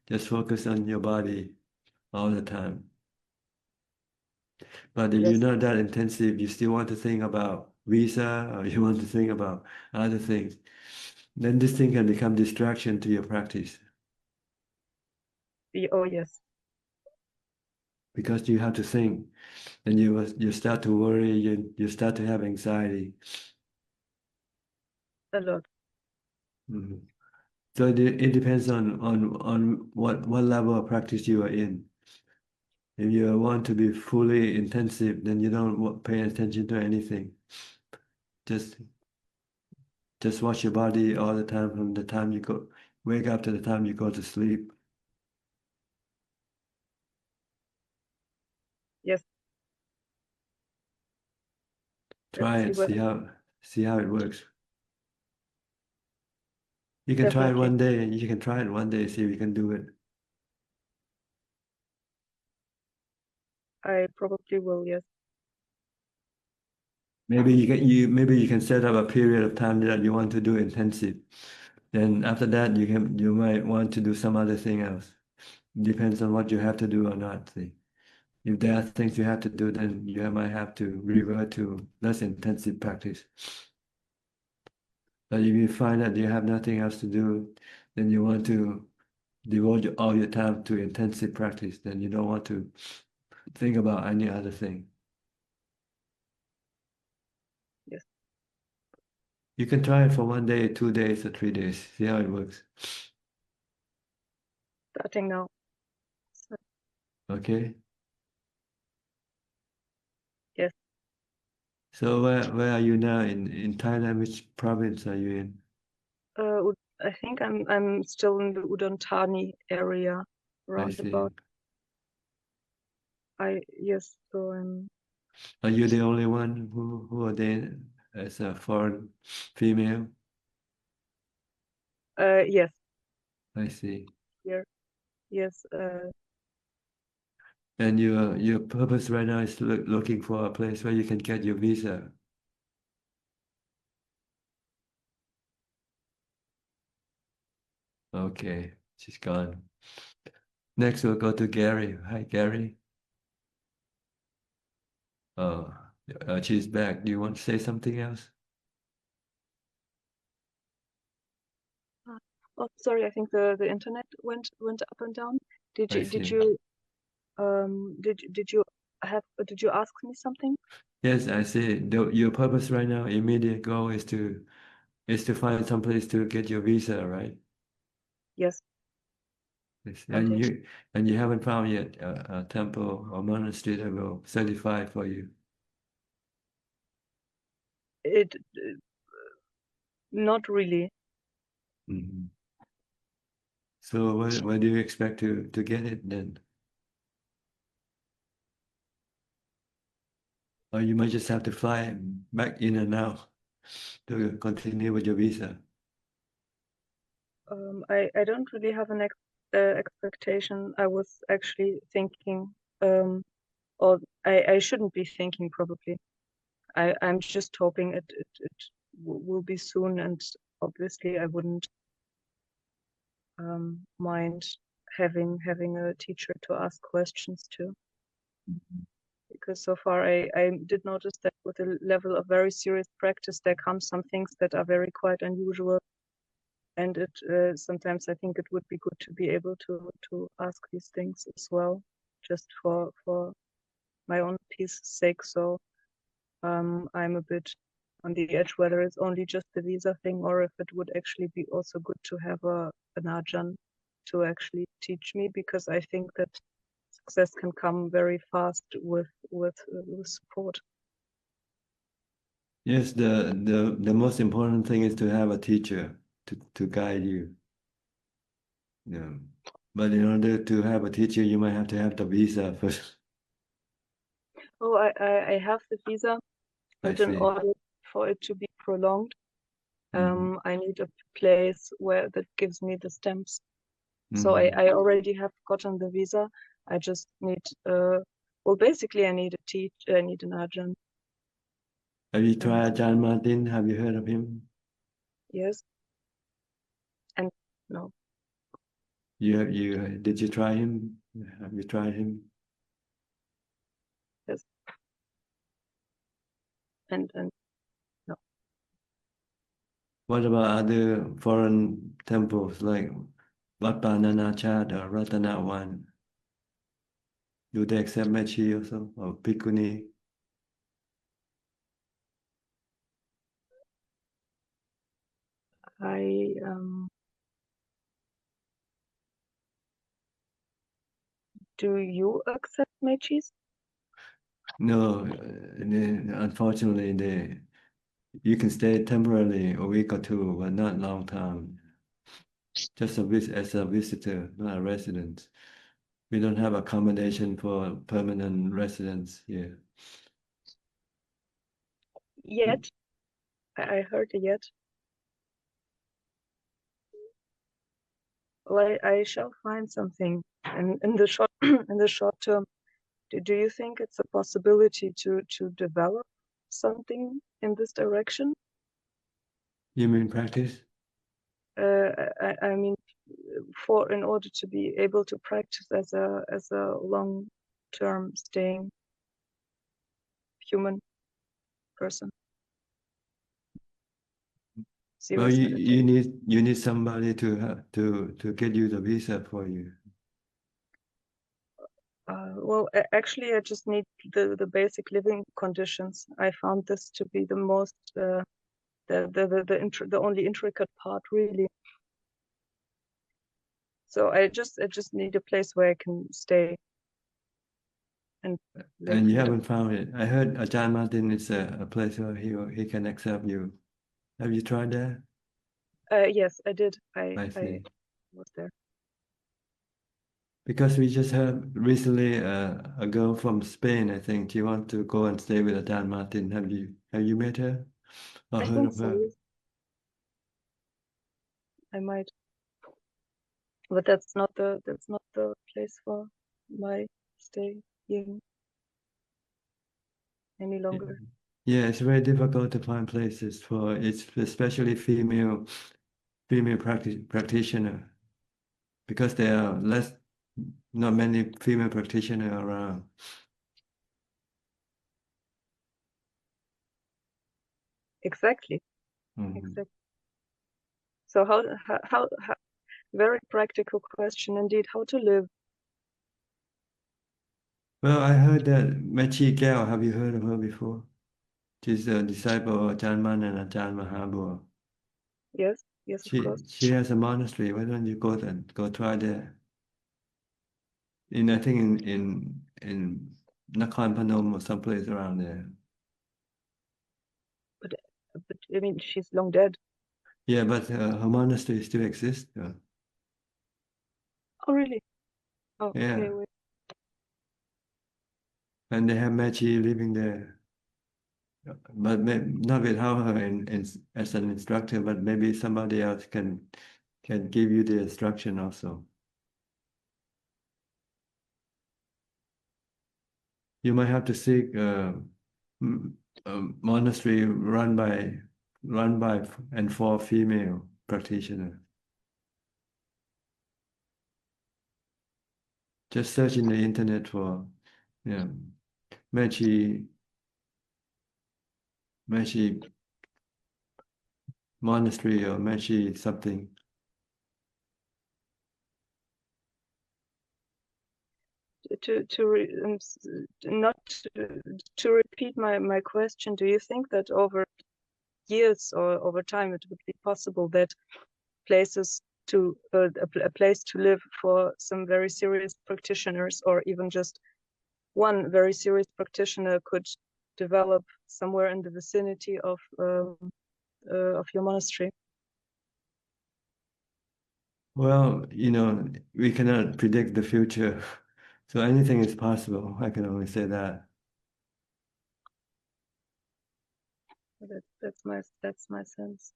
Just focus on your body all the time. But if you're not that intensive, you still want to think about visa or you want to think about other things, then this thing can become distraction to your practice. Oh, yes. Because you have to think, and you start to worry, you start to have anxiety. A lot. Mm-hmm. So it depends on what level of practice you are in. If you want to be fully intensive, then you don't pay attention to anything. Just watch your body all the time from the time you wake up to the time you go to sleep. Yes. Try it, see how it works. You can try it one day, and you can try it one day, see if you can do it. I probably will, yes. Maybe you can set up a period of time that you want to do intensive. Then after that you might want to do some other thing else. Depends on what you have to do or not. See, if there are things you have to do, then you might have to revert to less intensive practice. But if you find that you have nothing else to do, then you want to devote all your time to intensive practice, then you don't want to think about any other thing. Yes. You can try it for 1 day, 2 days, or 3 days. See how it works. Starting now. Okay. Yes. So where are you now in Thailand? Which province are you in? I think I'm still in the Udon Thani area, roundabout. Yes, so I'm. Are you the only one who are there as a foreign female? Yes. I see. Here. Yes. And your purpose right now is looking for a place where you can get your visa. Okay, she's gone. Next, we'll go to Gary. Hi, Gary. Oh, she's back. Do you want to say something else? Oh, sorry. I think the internet went up and down. Did you ask me something? Yes, I see. Your purpose right now, immediate goal is to find some place to get your visa, right? Yes. Yes. And you haven't found yet a temple or monastery that will certify for you. Not really. Mm-hmm. So when do you expect to get it then? Or you might just have to fly back in and out to continue with your visa. I don't really have an expectation. I was actually thinking, or I shouldn't be thinking probably. I'm just hoping it will be soon, and obviously I wouldn't mind having a teacher to ask questions to, because so far I did notice that with a level of very serious practice, there come some things that are very quite unusual. And it sometimes I think it would be good to be able to ask these things as well, just for my own peace's sake. So I'm a bit on the edge whether it's only just the visa thing or if it would actually be also good to have an Ajahn to actually teach me, because I think that success can come very fast with support. Yes, the most important thing is to have a teacher to guide you. Yeah. But in order to have a teacher, you might have to have the visa first. Oh, I have the visa, but in see. order for it to be prolonged, I need a place where that gives me the stamps. So I already have gotten the visa. I just need well, basically I need I need an Ajahn. Have you tried Ajahn Martin? Have you heard of him? Yes. And no. Did you try him? Have you tried him? Yes. And no. What about other foreign temples like Wat Yannasangwararam or Ratanawan? Do they accept Mechi also or Bhikkhuni? Do you accept Mechis? No, unfortunately, you can stay temporarily a week or two, but not long time. Just as a visitor, not a resident. We don't have accommodation for permanent residents here. Yet, I heard yet. Well, I shall find something in the short in the short term. Do you think it's a possibility to develop something in this direction? You mean practice? I mean, in order to be able to practice as a long-term staying human person. Well, Serious meditation. you need somebody to get you the visa for you. Well, actually, I just need the basic living conditions. I found this to be the most the only intricate part, really. So I just need a place where I can stay and live. And you haven't found it. I heard Ajahn Martin is a place where he can accept you. Have you tried that? Yes, I did. I see. Was there. Because we just heard recently a girl from Spain, I think. She wants to go and stay with Ajahn Martin. Have you met her or I heard think of so, her? yes. I might, but that's not the place for my stay here any longer. Yeah, it's very difficult to find places for it's especially female practitioner, because there are not many female practitioners around. Exactly. Exactly. So how very practical question indeed, how to live. Well, I heard that Mechi Gyal, have you heard of her before? She's a disciple of Ajahn Man and Ajahn Mahabua. Yes, of course. She has a monastery. Why don't you go try there? I think in Nakhon Phanom or someplace around there. But I mean, she's long dead. Yeah, but her monastery still exists. Yeah. Oh, really? Oh, Yeah. okay. Wait. And they have Mechi living there. But not without her as an instructor, but maybe somebody else can give you the instruction also. You might have to seek a monastery run by and for female practitioners. Just search in the internet for Mechi monastery or Mechi something. Not to repeat my question, do you think that over years or over time it would be possible that places to a place to live for some very serious practitioners, or even just one very serious practitioner, could develop somewhere in the vicinity of your monastery? Well, we cannot predict the future, so anything is possible. I can only say that. That's my sense.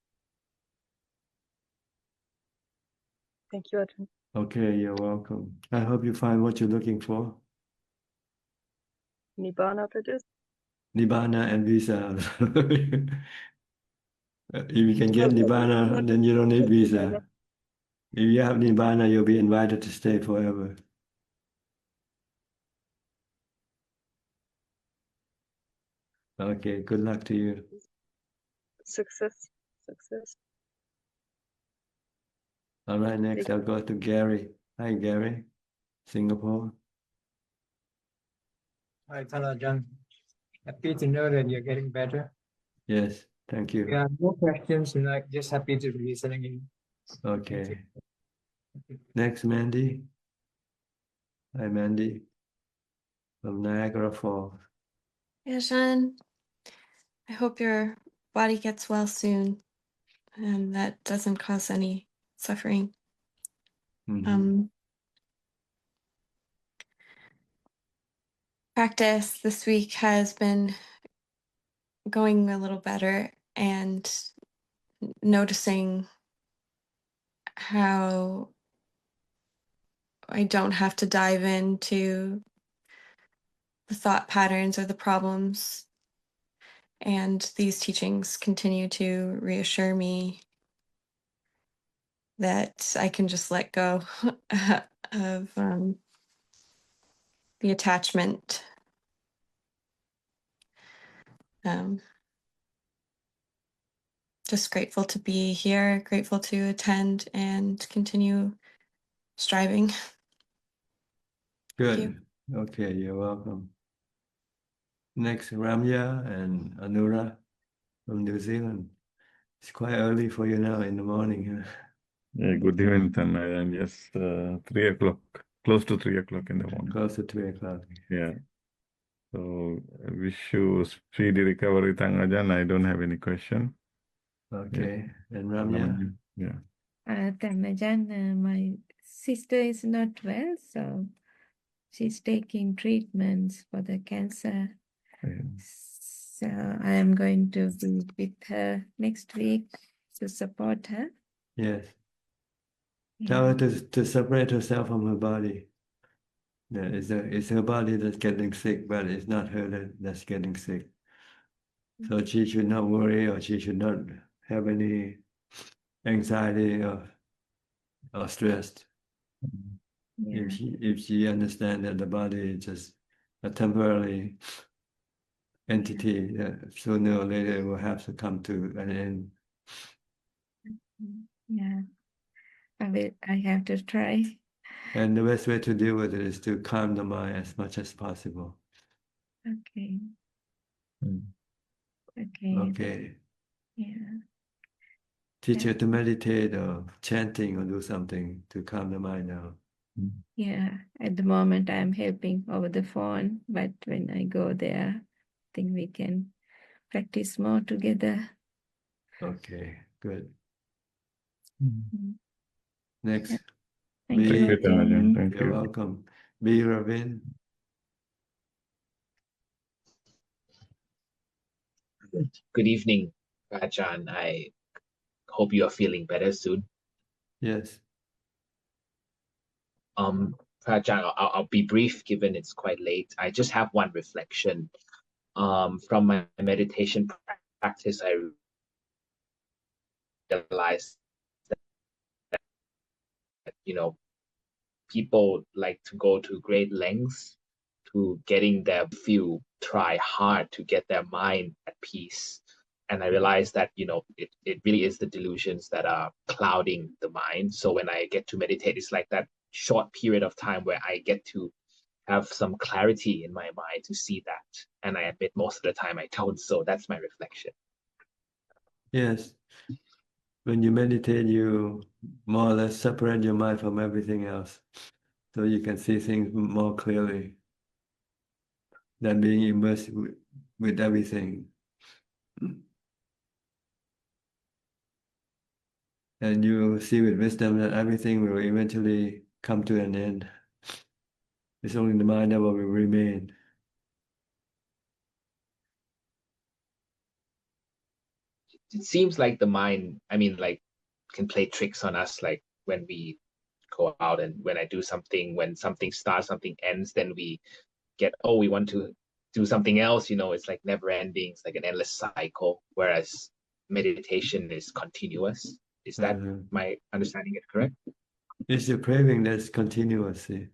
Thank you, Ajahn. Okay, you're welcome. I hope you find what you're looking for. Nibbana, that is. Nibbana and visa. If you can get Nibbana, then you don't need visa. If you have Nibbana, you'll be invited to stay forever. Okay, good luck to you. Success. All right, next I'll go to Gary. Hi, Gary, Singapore. Hi, Ajahn. Happy to know that you're getting better. Yes, thank you. Yeah, no questions, and just happy to be listening in. Okay. Next, Mandy. Hi, Mandy, from Niagara Falls. Ajahn, I hope your body gets well soon and that doesn't cause any suffering. Practice this week has been going a little better, and noticing how I don't have to dive into the thought patterns or the problems. And these teachings continue to reassure me that I can just let go of the attachment. Just grateful to be here, grateful to attend and continue striving. Good. Okay, you're welcome. Next, Ramya and Anura from New Zealand. It's quite early for you now in the morning. Yeah, good evening, and yes, 3 o'clock, close to 3 o'clock in the morning. Close to 3 o'clock. Yeah. So I wish you speedy recovery, Ajahn. I don't have any question. Okay, and Ramya? Yeah. Ajahn, my sister is not well, so she's taking treatments for the cancer. So I am going to be with her next week to support her. Yes. Tell her to separate herself from her body. Yeah, it's her body that's getting sick, but it's not her that's getting sick. So she should not worry, or she should not have any anxiety or stress. Yeah. If she understands that the body is just a temporary entity, sooner or later it will have to come to an end. Yeah. I have to try. And the best way to deal with it is to calm the mind as much as possible. Okay. Okay. Okay. Yeah. Teach her to meditate or chanting or do something to calm the mind down. Yeah. At the moment, I'm helping over the phone, but when I go there, I think we can practice more together. Okay, good. Mm-hmm. Next. Thank you, Ajahn. Thank You're you. welcome. B. Ravin. Good evening, Ajahn. I hope you are feeling better soon. Yes. Ajahn, I'll be brief given it's quite late. I just have one reflection. From my meditation practice, I realized that people like to go to great lengths to getting them feel try hard to get their mind at peace. And I realized that, it really is the delusions that are clouding the mind. So when I get to meditate, it's like that short period of time where I get to have some clarity in my mind to see that. And I admit most of the time I don't. So that's my reflection. Yes. When you meditate, you more or less separate your mind from everything else. So you can see things more clearly than being immersed with everything. And you see with wisdom that everything will eventually come to an end. It's only the mind that will remain. It seems like the mind, can play tricks on us, like when we go out and when I do something, when something starts, something ends, then we we want to do something else, it's like never ending. It's like an endless cycle, whereas meditation is continuous. Is that my understanding it correct? It's your craving that's continuous. See?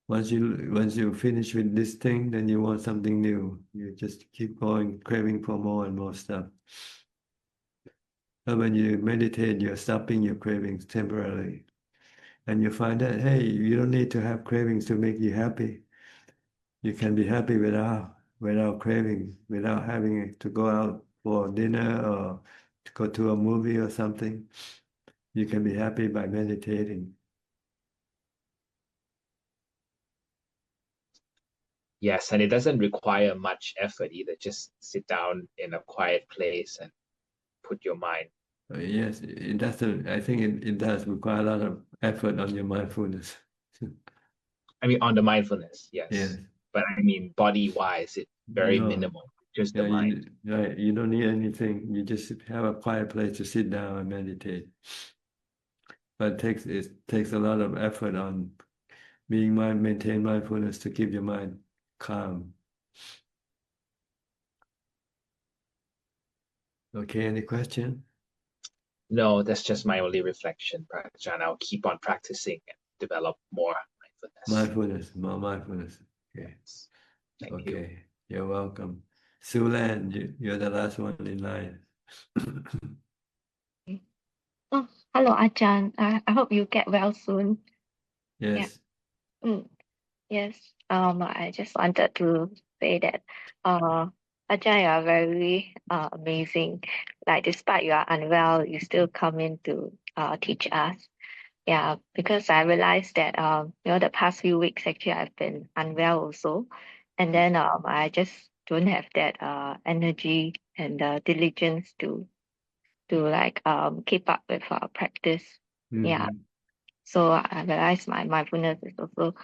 Once you finish with this thing, then you want something new. You just keep going, craving for more and more stuff. But when you meditate, you're stopping your cravings temporarily. And you find that, hey, you don't need to have cravings to make you happy. You can be happy without craving, without having to go out for dinner or to go to a movie or something. You can be happy by meditating. Yes, and it doesn't require much effort either. Just sit down in a quiet place and put your mind. Yes, it doesn't. I think it does require a lot of effort on your mindfulness. On the mindfulness, yes. Yes. But body-wise, it's very minimal. Just the mind. You don't need anything. You just have a quiet place to sit down and meditate. But it takes a lot of effort on maintain mindfulness to keep your mind calm. Okay, any question? No, that's just my only reflection, Ajahn. I'll keep on practicing and develop more mindfulness. More mindfulness. Okay. Thank you. You're welcome. Sulan, you're the last one in line. Oh, hello, Ajahn. I hope you get well soon. Yes. Yeah. Yes. I just wanted to say that, Ajahn, you are very amazing. Like, despite you are unwell, you still come in to teach us. Yeah, because I realized that the past few weeks actually I've been unwell also, and then I just don't have that energy and diligence to like keep up with our practice. Yeah. So I realized my mindfulness is also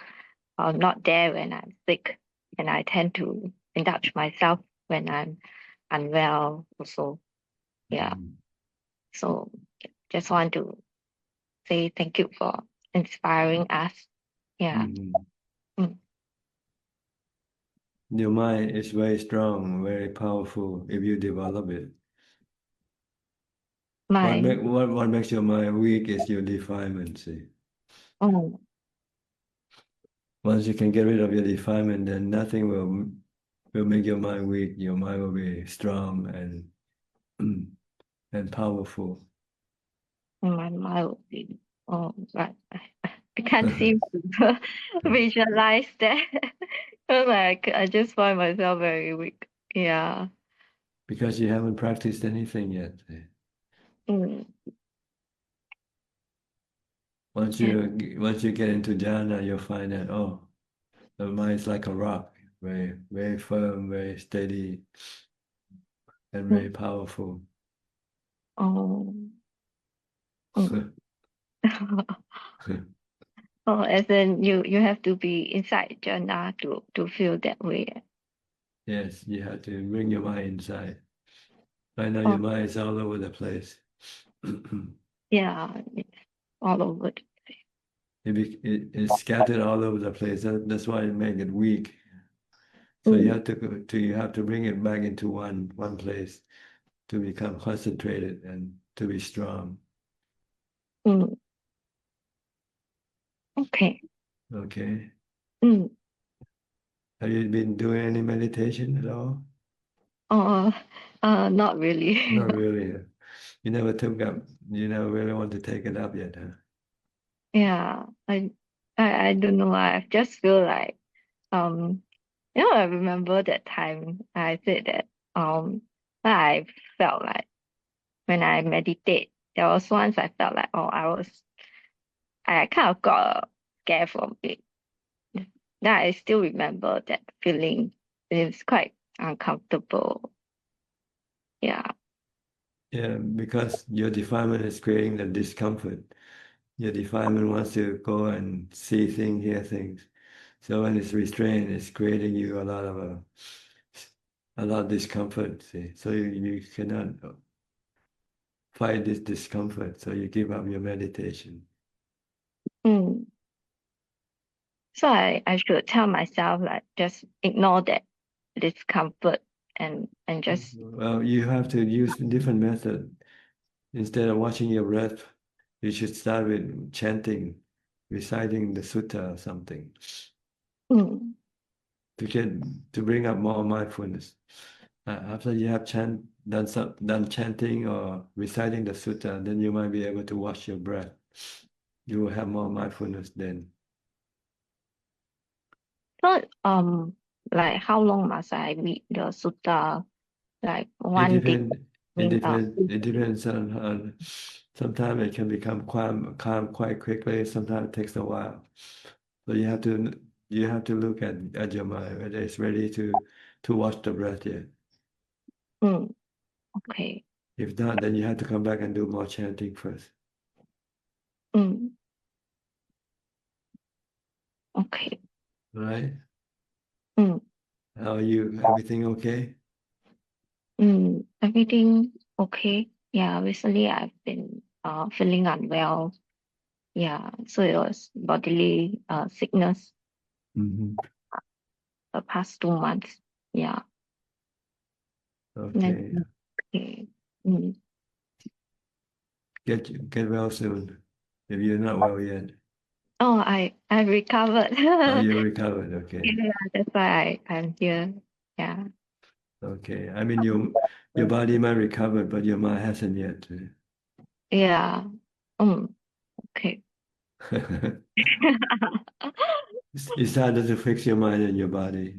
not there when I'm sick, and I tend to indulge myself when I'm unwell also. Yeah. So just want to say thank you for inspiring us. Yeah. Your mind is very strong, very powerful if you develop it. What makes your mind weak is your defilement, see. Oh. Once you can get rid of your defilement, then nothing will make your mind weak. Your mind will be strong and powerful. My mind will be right. I can't seem to visualize that. Like I just find myself very weak. Yeah. Because you haven't practiced anything yet. Once you get into jhana, you'll find that the mind is like a rock, very very firm, very steady, and very powerful. Oh. Oh, as in you have to be inside jhana to feel that way. Yes, you have to bring your mind inside. Right now, your mind is all over the place. Yeah, it's all over. It's scattered all over the place. That's why it makes it weak. So you have to bring it back into one place to become concentrated and to be strong. Okay. Okay. Have you been doing any meditation at all? Not really. Not really. You never took up, you never really want to take it up yet, huh? Yeah, I don't know. I just feel like I remember that time I said that I felt like when I meditate, there was once I felt like I kind of got scared from it. Then I still remember that feeling. It's quite uncomfortable. Yeah. Yeah, because your defilement is creating the discomfort. Your defilement wants to go and see things, hear things. So when it's restrained, it's creating you a lot of discomfort. See, so you cannot fight this discomfort. So you give up your meditation. Mm. So I should tell myself like just ignore that discomfort and just Well, you have to use different method. Instead of watching your breath, you should start with chanting, reciting the sutta or something to bring up more mindfulness. After you have done chanting or reciting the sutta, then you might be able to watch your breath. You will have more mindfulness then. so like how long must I read the sutta? Like one day. It depends on sometimes it can become calm quite quickly, sometimes it takes a while. So you have to look at your mind whether it's ready to watch the breath yet. Okay. If not, then you have to come back and do more chanting first. Okay. Right? How are you? Everything okay? Everything okay. Yeah, recently I've been feeling unwell. Yeah, so it was bodily sickness the past 2 months. Yeah. Okay. Okay. Get well soon if you're not well yet. Oh, I recovered. Oh, you recovered. Okay. Yeah, that's why I'm here. Yeah. Okay. I mean, your body might recover, but your mind hasn't yet. Yeah. Okay. It's harder to fix your mind than your body.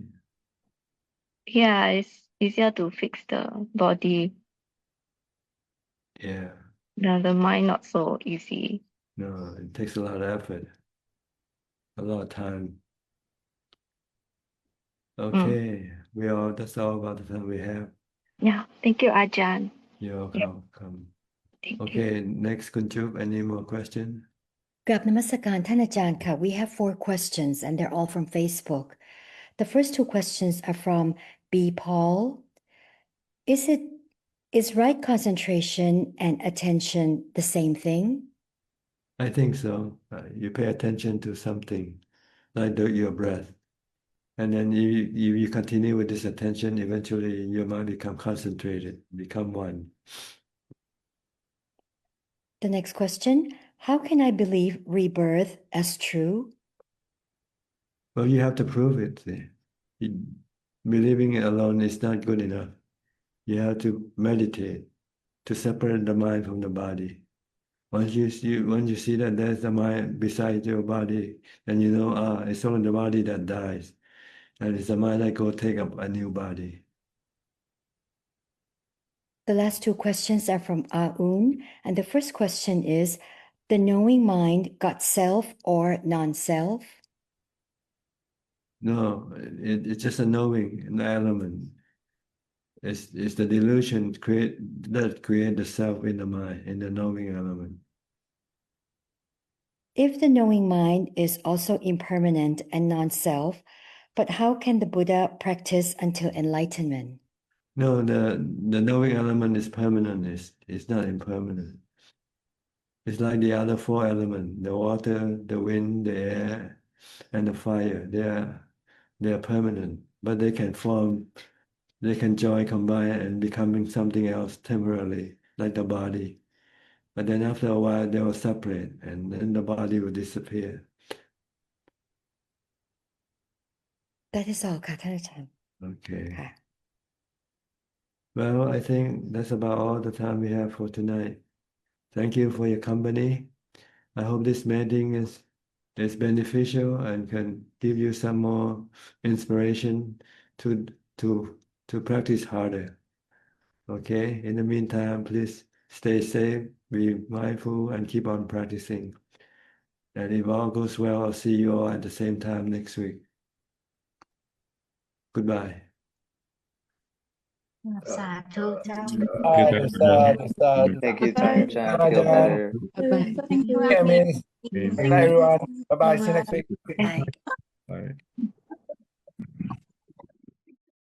Yeah, it's easier to fix the body. Yeah. The mind not so easy. No, it takes a lot of effort, a lot of time. Okay. That's all about the time we have. Yeah. Thank you, Ajahn. You're Yeah. welcome. Thank Okay, next, Kunchup, any more questions? กราบนมัสการท่านอาจารย์ค่ะ We have 4 questions and they're all from Facebook. The first 2 questions are from B. Paul. Is right concentration and attention the same thing? I think so. You pay attention to something, like your breath. And then you continue with this attention, eventually your mind become concentrated, become one. The next question, how can I believe rebirth as true? Well, you have to prove it. Believing it alone is not good enough. You have to meditate to separate the mind from the body. Once you see that there's the mind beside your body, then you know, it's only the body that dies. And it's the mind that go take up a new body. The last 2 questions are from Aun, and the first question is, the knowing mind got self or non-self? No, it's just a knowing, an element. It's the delusion that create the self in the mind, in the knowing element. If the knowing mind is also impermanent and non-self, but how can the Buddha practice until enlightenment? No, the knowing element is permanent. It's not impermanent. It's like the other 4 elements: the water, the wind, the air, and the fire. They are permanent, but they can form. They can join, combine, and becoming something else temporarily, like the body. But then after a while, they will separate, and then the body will disappear. That is all ค่ะท่านอาจารย์ Okay. ค่ะ Well, I think that's about all the time we have for tonight. Thank you for your company. I hope this meeting is beneficial and can give you some more inspiration to practice harder. Okay. In the meantime, please stay safe, be mindful, and keep on practicing. And if all goes well, I'll see you all at the same time next week. Goodbye. สาธุเจ้า Thank you, Tangajan. Feel better. Bye-bye. Thank you. Yeah, miss. Good night, everyone. Bye bye. See you next week. Bye. Bye.